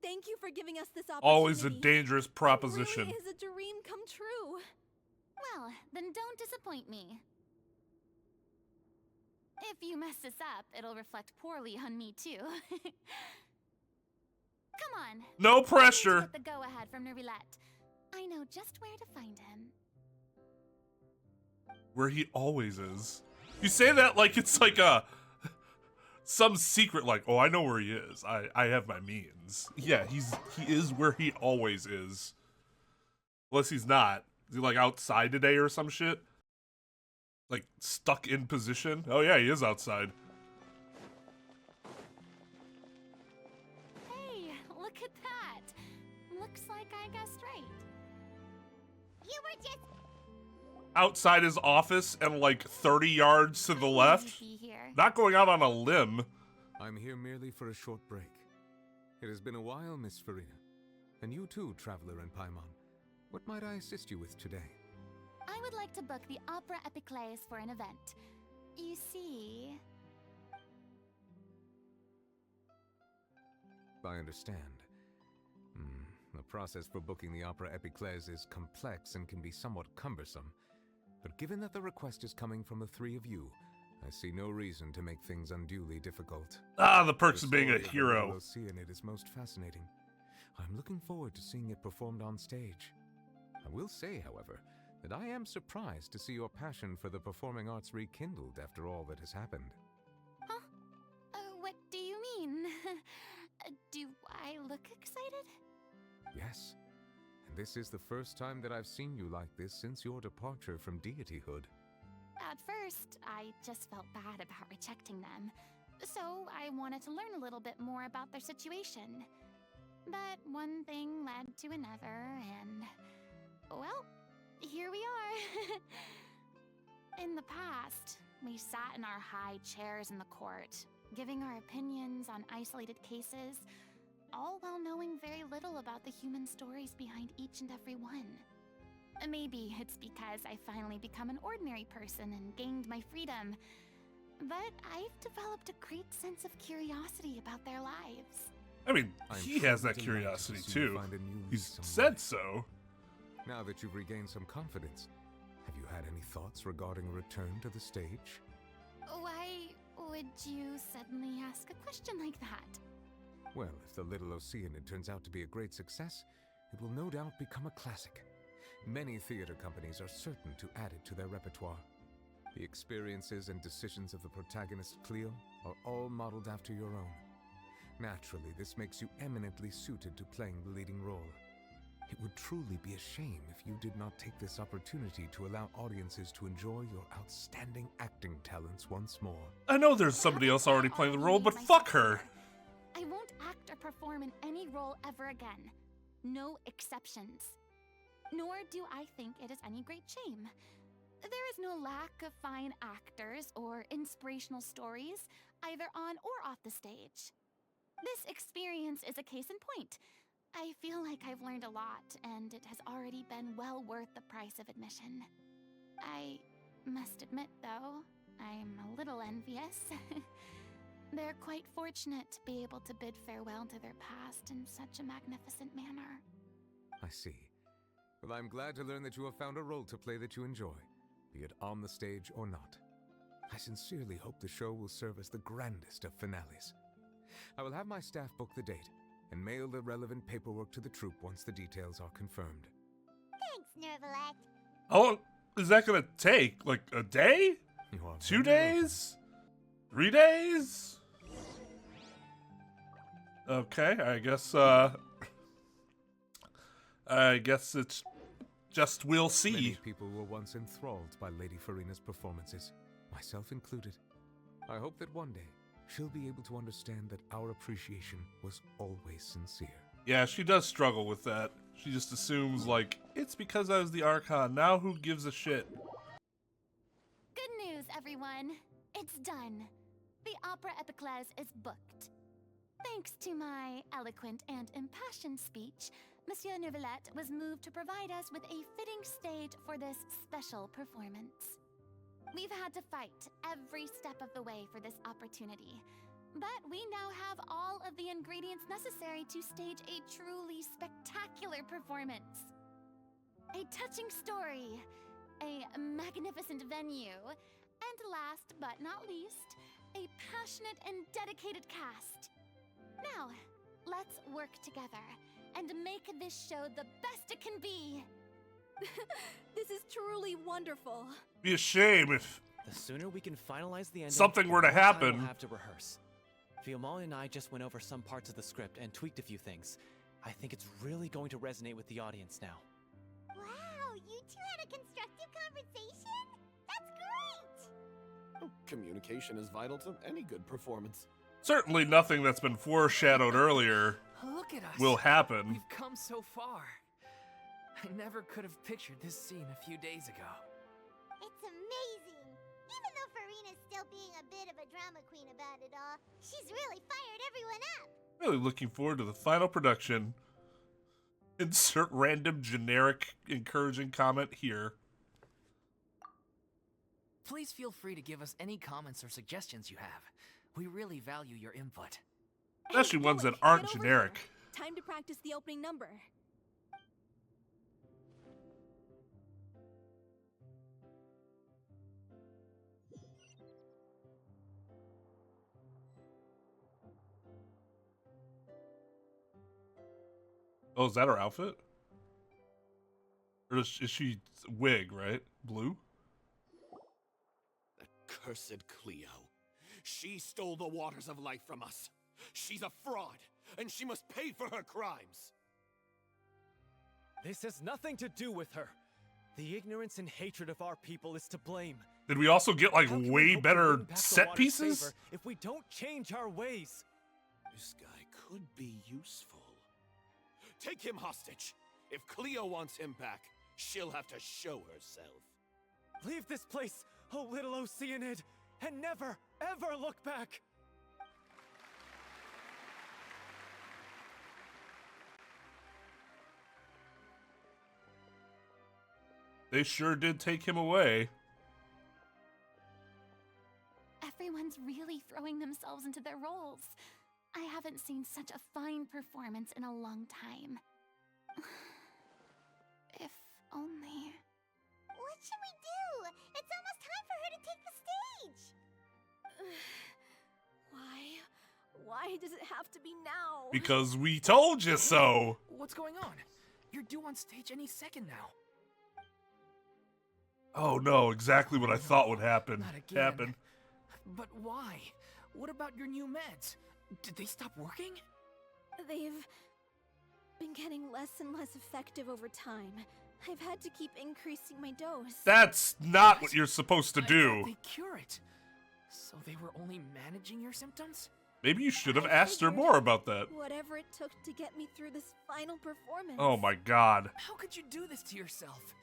Thank you for giving us this opportunity. Always a dangerous It proposition. really is a dream come true. Well, then don't disappoint me. If you mess this up, it'll reflect poorly on me too. Come on. No I need to pressure. get the go-ahead from Nervilette. I know just where to find him. Where he always is. You say that like it's like some secret, like, oh, I know where he is. I have my means. Yeah, he is where he always is. Unless he's not. Is he like outside today or some shit? Like stuck in position? Oh yeah, he is outside. Hey, look at that. Looks like I guessed right. You were just... Outside his office and like 30 yards to the left. Be here. Not going out on a limb. I'm here merely for a short break. It has been a while, Miss Furina. And you too, Traveler in Paimon. What might I assist you with today? I would like to book the Opera Epiclese for an event. You see... I understand. The process for booking the Opera Epiclese is complex and can be somewhat cumbersome. But given that the request is coming from the three of you, I see no reason to make things unduly difficult. Ah, the perks of being a story hero. of It is most fascinating. I'm looking forward to seeing it performed on stage. I will say, however, that I am surprised to see your passion for the performing arts rekindled after all that has happened. Huh? What do you mean? Do I look excited? Yes, and this is the first time that I've seen you like this since your departure from deityhood. At first, I just felt bad about rejecting them. So I wanted to learn a little bit more about their situation. But one thing led to another, and... well, here we are. In the past, we sat in our high chairs in the court, giving our opinions on isolated cases, all while knowing very little about the human stories behind each and every one. Maybe it's because I finally become an ordinary person and gained my freedom, but I've developed a great sense of curiosity about their lives. I mean, I'm he truly has that delighted curiosity to see you too. find a new He's lease on said life. so. Now that you've regained some confidence, have you had any thoughts regarding a return to the stage? Why would you suddenly ask a question like that? Well, if the Little Oceanid turns out to be a great success, it will no doubt become a classic. Many theater companies are certain to add it to their repertoire. The experiences and decisions of the protagonist Cleo are all modeled after your own. Naturally, this makes you eminently suited to playing the leading role. It would truly be a shame if you did not take this opportunity to allow audiences to enjoy your outstanding acting talents once more. I know there's somebody else already playing the role, but fuck her. I won't act or perform in any role ever again. No exceptions. Nor do I think it is any great shame. There is no lack of fine actors or inspirational stories, either on or off the stage. This experience is a case in point. I feel like I've learned a lot, and it has already been well worth the price of admission. I must admit, though, I'm a little envious. They're quite fortunate to be able to bid farewell to their past in such a magnificent manner. I see. Well, I'm glad to learn that you have found a role to play that you enjoy, be it on the stage or not. I sincerely hope the show will serve as the grandest of finales. I will have my staff book the date and mail the relevant paperwork to the troupe once the details are confirmed. Thanks, Nervalette. How long is that gonna take? Like a day? You are 2 very days? 3 days? Okay, I guess it's just we'll see. Many people were once enthralled by Lady Furina's performances, myself included. I hope that one day she'll be able to understand that our appreciation was always sincere. Yeah, she does struggle with that. She just assumes, like, it's because I was the Archon. Now who gives a shit? Good news, everyone. It's done. The Opera Epiclese is booked. Thanks to my eloquent and impassioned speech, Monsieur Nervalette was moved to provide us with a fitting stage for this special performance. We've had to fight every step of the way for this opportunity, but we now have all of the ingredients necessary to stage a truly spectacular performance. A touching story, a magnificent venue, and last but not least, a passionate and dedicated cast. Now, let's work together and make this show the best it can be. This is truly wonderful. Be a shame if The sooner we can finalize the ending, something were to the more time happen. we'll have to rehearse. Fiamma and I just went over some parts of the script and tweaked a few things. I think it's really going to resonate with the audience now. Wow, you two had a constructive conversation? That's great! Communication is vital to any good performance. Certainly nothing that's been foreshadowed earlier Look at us. will happen. We've come so far. I never could have pictured this scene a few days ago. It's amazing! Even though Furina's still being a bit of a drama queen about it all, she's really fired everyone up! Really looking forward to the final production. Insert random generic encouraging comment here. Please feel free to give us any comments or suggestions you have. We really value your input. Especially Hey, ones that Chloe, aren't get over generic. here. Time to practice the opening number. Oh, is that her outfit? Or is she wig, right? Blue? That cursed Cleo. She stole the waters of life from us. She's a fraud, and she must pay for her crimes. This has nothing to do with her. The ignorance and hatred of our people is to blame. Did we also get like How can we way hope to better win back the set water's pieces? favor if we don't change our ways? This guy could be useful. Take him hostage. If Cleo wants him back, she'll have to show herself. Leave this place, oh little Oceanid, and never, ever look back! They sure did take him away. Everyone's really throwing themselves into their roles. I haven't seen such a fine performance in a long time. If only... What should we do? It's almost time for her to take the stage! Why does it have to be now? Because we told you so. What's going on? You're due on stage any second now. Oh no, exactly what I thought would happen. Not again. Happen. But why? What about your new meds? Did they stop working? They've been getting less and less effective over time. I've had to keep increasing my dose. That's not what you're supposed to I do. thought they cure it. So they were only managing your symptoms? Maybe you should have I asked her figured more about that. Whatever it took to get me through this final performance. Oh my god. How could you do this to yourself?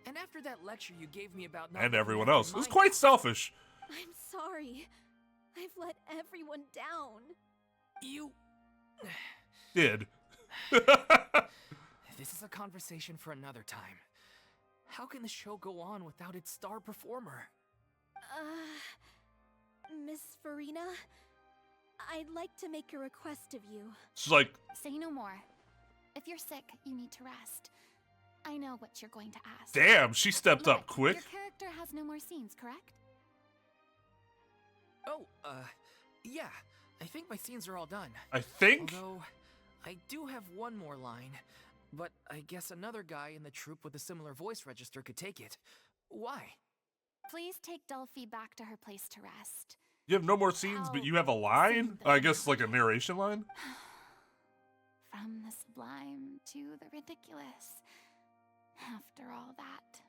And after that lecture you gave me about not And everyone looking else. after It was my quite health, selfish. I'm sorry. I've let everyone down. You... Did. This is a conversation for another time. How can the show go on without its star performer? Miss Furina, I'd like to make a request of you. She's like, Say no more. If you're sick, you need to rest. I know what you're going to ask. damn, she stepped up Look, quick. Your character has no more scenes, correct? Oh, yeah. I think my scenes are all done. I think? Although, I do have one more line. But I guess another guy in the troupe with a similar voice register could take it. Why? Please take Delphi back to her place to rest. You have no more scenes, but you have a line? I guess like a narration line? From the sublime to the ridiculous. After all that,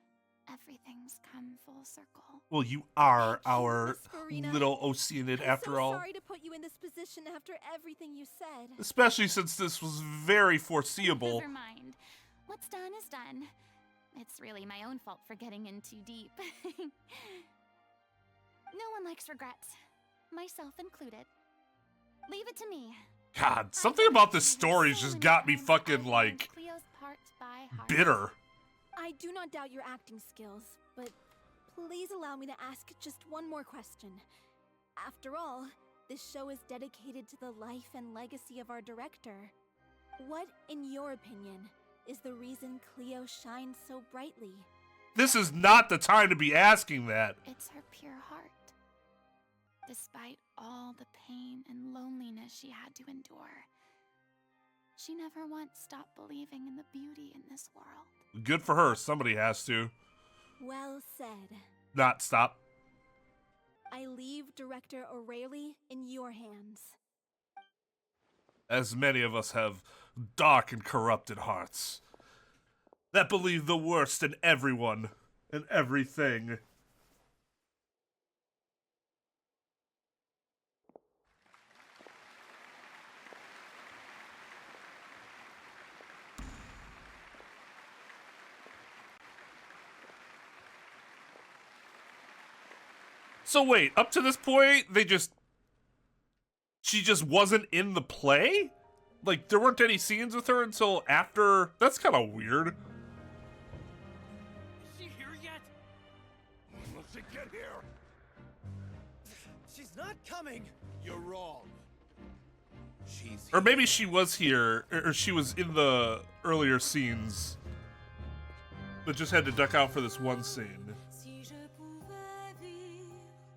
everything's come full circle. Well, you are Thank you, our Miss Furina. little Oceanid after I'm so all. sorry to put you in this position after everything you said. Especially since this was very foreseeable. Never mind. What's done is done. It's really my own fault for getting in too deep. No one likes regrets, myself included. Leave it to me. God, something about this story just got me fucking like Cleo's parts by heart. bitter. I do not doubt your acting skills, but please allow me to ask just one more question. After all, this show is dedicated to the life and legacy of our director. What, in your opinion, is the reason Cleo shines so brightly? This is not the time to be asking that. It's her pure heart. Despite all the pain and loneliness she had to endure, she never once stopped believing in the beauty in this world. Good for her. Somebody has to. Well said. Not stop. I leave Director O'Reilly in your hands. As many of us have dark and corrupted hearts that believe the worst in everyone and everything. So wait, up to this point, she just wasn't in the play? Like, there weren't any scenes with her until after? That's kind of weird. Is she here yet? Let's get here. She's not coming. You're wrong. She's Or maybe she was here, or she was in the earlier scenes, but just had to duck out for this one scene. Si je pouvais vivre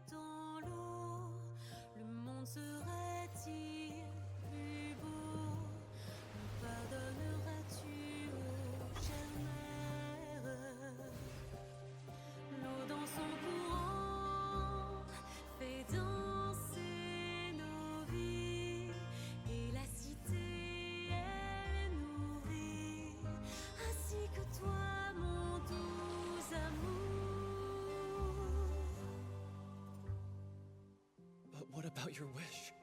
dans l'eau, le monde serait-il plus beau? Me pardonneras-tu, ô chère mère? L'eau dans son courant fait danser nos vies, et la cité est nourrie, ainsi que toi, mon doux amour. But what about your wish?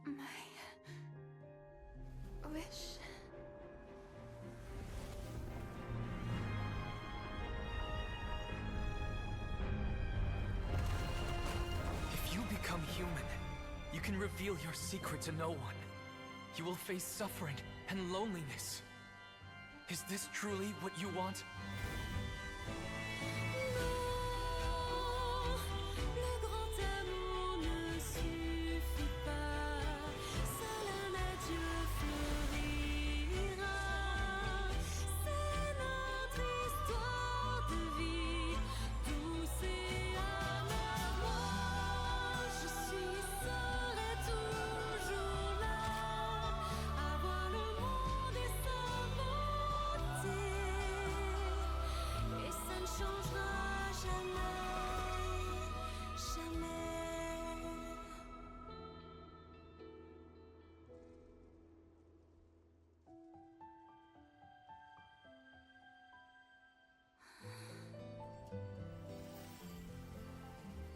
My wish. If you become human, you can reveal your secret to no one. You will face suffering and loneliness. Is this truly what you want? Le grand amour ne suffit pas, seul un adieu fleurira. C'est notre histoire de vie, douce et amère. Moi, je suis, serai toujours là, à voir le monde et sa beauté. Et ça ne changera jamais, jamais.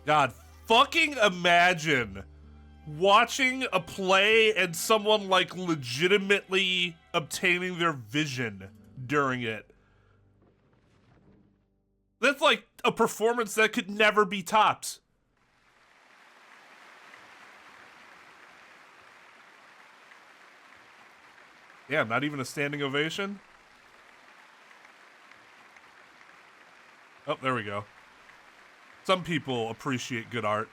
God, fucking imagine watching a play and someone, like, legitimately obtaining their vision during it. That's like a performance that could never be topped. Yeah, not even a standing ovation? Oh, there we go. Some people appreciate good art.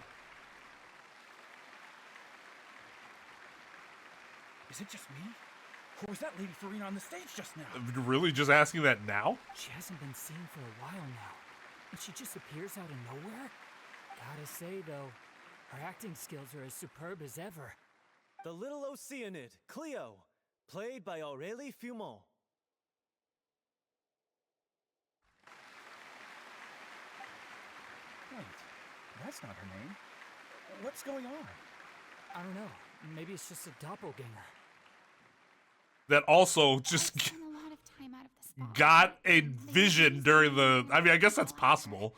Is it just me? Or was that Lady Furina on the stage just now? Really? Just asking that now? She hasn't been seen for a while now, and she just appears out of nowhere? Gotta say, though, her acting skills are as superb as ever. The little Oceanid, Cleo, played by Aurélie Fumont. Wait, that's not her name. What's going on? I don't know. Maybe it's just a doppelganger. That also just Spent a lot of time out of the spotlight, got a and they vision used during me the... I mean, I guess that's for possible.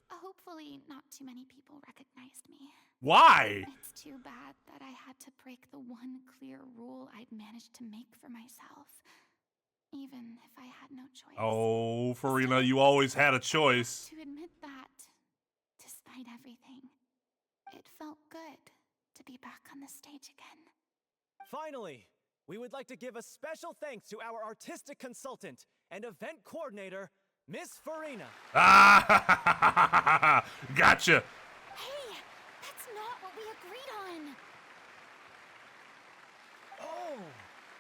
Hopefully, not too many people recognized me. Why? It's too bad that I had to break the one clear rule I'd managed to make for myself, even if I had no choice. Oh, Furina, you always had a choice. To admit that, despite everything, it felt good to be back on the stage again. Finally, we would like to give a special thanks to our artistic consultant and event coordinator, Miss Furina. Ah, gotcha. Hey, that's not what we agreed on. Oh,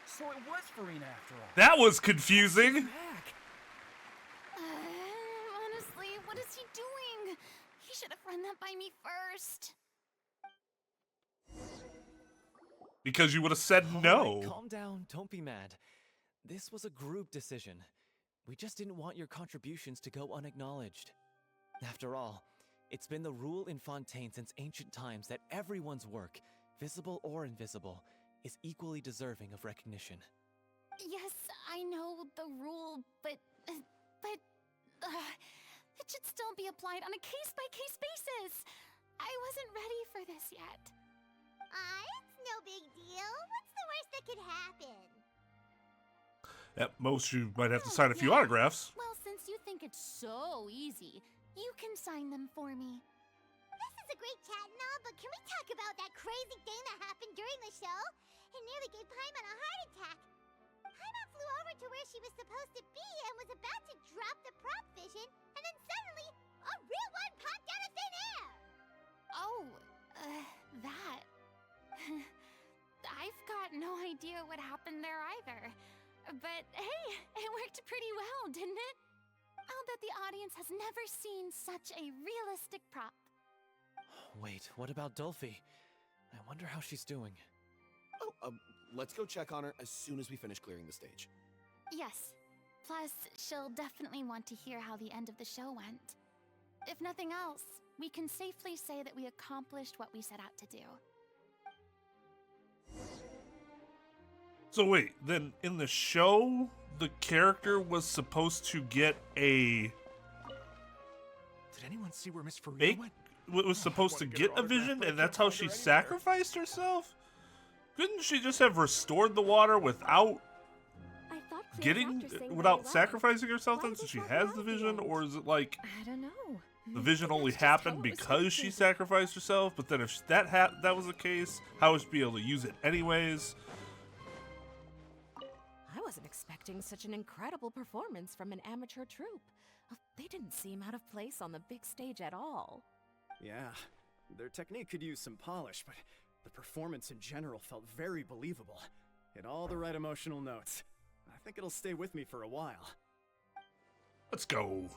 so it was Furina after all. That was confusing. Back. Honestly, what is he doing? He should have run that by me first. Because you would have said All no. right, calm down, don't be mad. This was a group decision. We just didn't want your contributions to go unacknowledged. After all, It's been the rule in Fontaine since ancient times that everyone's work, visible or invisible, is equally deserving of recognition. Yes, I know the rule, but it should still be applied on a case-by-case basis. I wasn't ready for this yet. It's no big deal. What's the worst that could happen? At most, you might have to sign a few autographs. Well, since you think it's so easy, you can sign them for me. This is a great chat and all, but can we talk about that crazy thing that happened during the show? It nearly gave Paimon a heart attack. Paimon flew over to where she was supposed to be and was about to drop the prop vision, and then suddenly, a real one popped out of thin air! Oh, that. I've got no idea what happened there either. But hey, it worked pretty well, didn't it? I'll bet the audience has never seen such a realistic prop. Wait, what about Dolphy? I wonder how she's doing. Oh, let's go check on her as soon as we finish clearing the stage. Yes. Plus, she'll definitely want to hear how the end of the show went. If nothing else, we can safely say that we accomplished what we set out to do. So wait, then in the show, the character was supposed to get a... Did anyone see where Miss Furina Make, went? was supposed to get a vision, and that's how she sacrificed herself? Couldn't she just have restored the water without sacrificing herself then, since she has the vision? Or is it like I don't know. the vision only happened because she sacrificed herself? But then if that was the case, how would she be able to use it anyways? I wasn't expecting such an incredible performance from an amateur troupe. They didn't seem out of place on the big stage at all. Yeah, their technique could use some polish, but the performance in general felt very believable. Hit all the right emotional notes. I think it'll stay with me for a while. Let's go.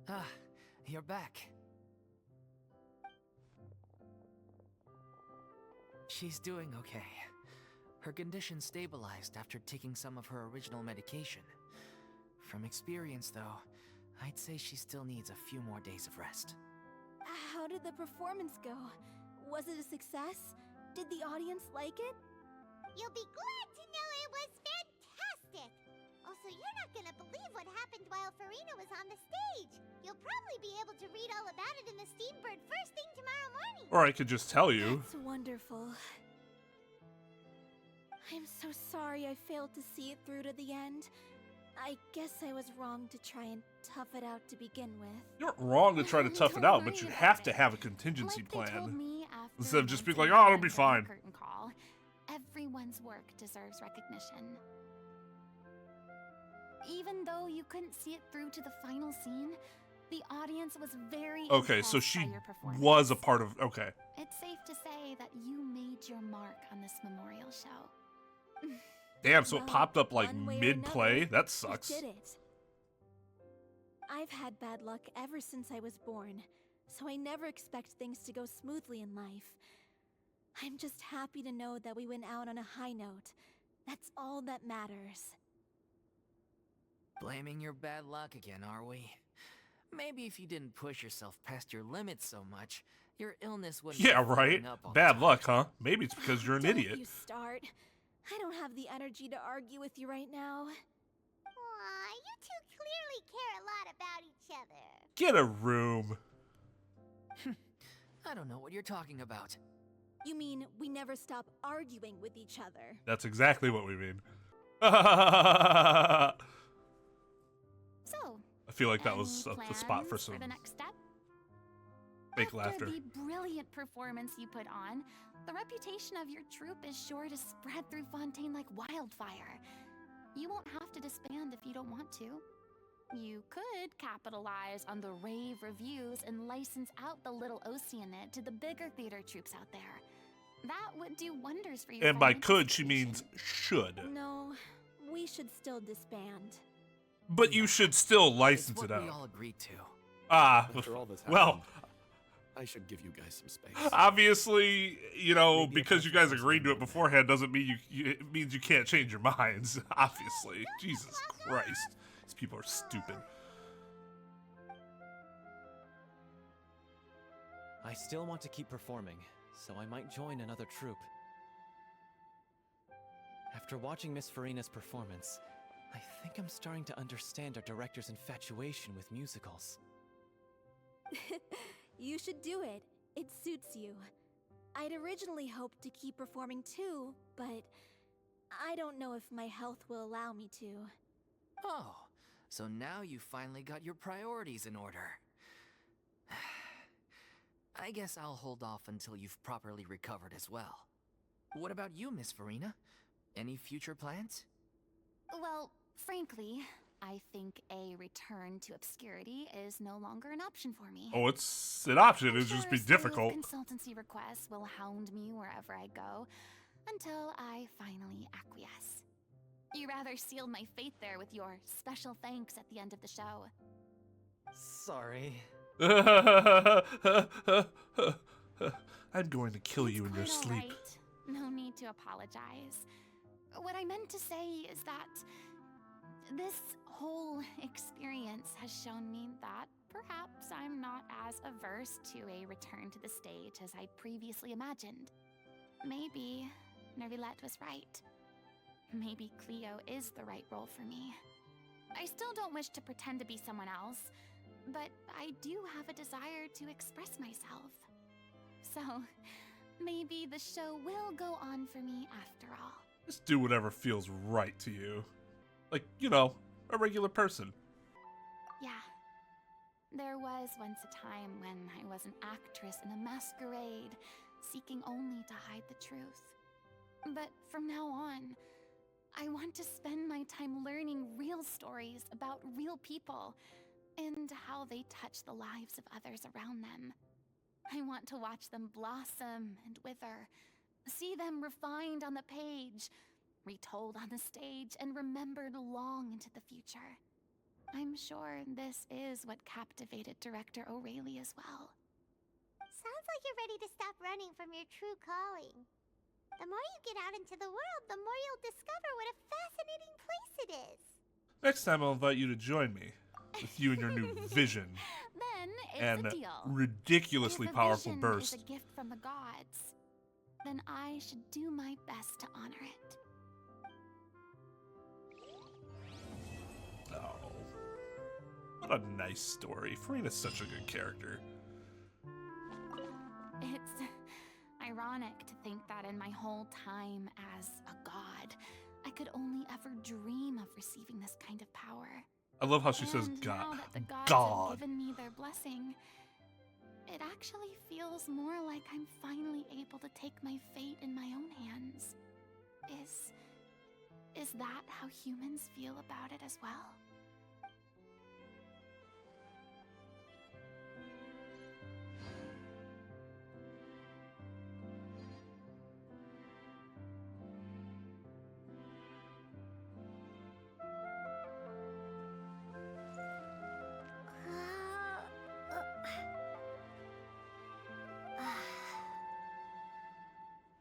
Ah, you're back. She's doing okay. Her condition stabilized after taking some of her original medication. From experience, though, I'd say she still needs a few more days of rest. How did the performance go? Was it a success? Did the audience like it? You'll be glad to know it was fantastic! Also, you're not gonna believe what happened while Furina was on the stage. You'll probably be able to read all about it in the Steambird first thing tomorrow morning. Or I could just tell you. That's wonderful. I'm so sorry I failed to see it through to the end. I guess I was wrong to try and tough it out to begin with. You weren't wrong to try to tough it out, but you have to have a contingency plan. Instead of just being like, oh, it'll be fine. Curtain call. Everyone's work deserves recognition. Even though you couldn't see it through to the final scene, the audience was very okay, so impressed she by your performance. was a part of... Okay. It's safe to say that you made your mark on this memorial show. Damn, so it popped up like mid-play? That sucks. Did it. I've had bad luck ever since I was born, so I never expect things to go smoothly in life. I'm just happy to know that we went out on a high note. That's all that matters. Blaming your bad luck again, are we? Maybe if you didn't push yourself past your limits so much, your illness wouldn't Yeah, be right? up all Bad the luck, huh? Maybe it's because you're an Don't idiot. you start. I don't have the energy to argue with you right now. Aw, you two clearly care a lot about each other. Get a room. I don't know what you're talking about. You mean we never stop arguing with each other? That's exactly what we mean. So, I feel like that was the spot for some the next step? fake After laughter. the brilliant performance you put on, the reputation of your troupe is sure to spread through Fontaine like wildfire. You won't have to disband if you don't want to. You could capitalize on the rave reviews and license out the little Oceanid to the bigger theater troupes out there. That would do wonders for your And by financial could, she means should. No, we should still disband. But you should still license It's what it we out. all agreed to. Ah, After all this well, happened, I should give you guys some space. Obviously, you know, Maybe because you guys approach agreed to it this beforehand doesn't mean it means you can't change your minds. Obviously. Jesus Christ. These people are stupid. I still want to keep performing, so I might join another troupe. After watching Miss Furina's performance, I think I'm starting to understand our director's infatuation with musicals. You should do it. It suits you. I'd originally hoped to keep performing too, but I don't know if my health will allow me to. Oh, so now you finally got your priorities in order. I guess I'll hold off until you've properly recovered as well. What about you, Miss Furina? Any future plans? Well, frankly, I think a return to obscurity is no longer an option for me. Oh, it's an option. I'm It'd sure just be a slew of difficult. Consultancy requests will hound me wherever I go until I finally acquiesce. You rather sealed my fate there with your special thanks at the end of the show. Sorry. I'm going to kill you in your Quite all sleep. right. No need to apologize. What I meant to say is that this whole experience has shown me that perhaps I'm not as averse to a return to the stage as I previously imagined. Maybe Nervilette was right. Maybe Cleo is the right role for me. I still don't wish to pretend to be someone else, but I do have a desire to express myself. So, maybe the show will go on for me after all. Just do whatever feels right to you. Like, you know, a regular person. Yeah. There was once a time when I was an actress in a masquerade, seeking only to hide the truth. But from now on, I want to spend my time learning real stories about real people and how they touch the lives of others around them. I want to watch them blossom and wither, see them refined on the page, retold on the stage, and remembered long into the future. I'm sure this is what captivated director O'Reilly as well. Sounds like you're ready to stop running from your true calling. The more you get out into the world, the more you'll discover what a fascinating place it is. Next time I'll invite you to join me. With you and your new vision. Then it's and a deal. Ridiculously If a powerful vision burst. is a gift from the gods, then I should do my best to honor it. Oh. What a nice story. Furina's such a good character. It's ironic to think that in my whole time as a god, I could only ever dream of receiving this kind of power. I love how she says And God. now that the gods God. have given me their blessing, it actually feels more like I'm finally able to take my fate in my own hands. Is that how humans feel about it as well?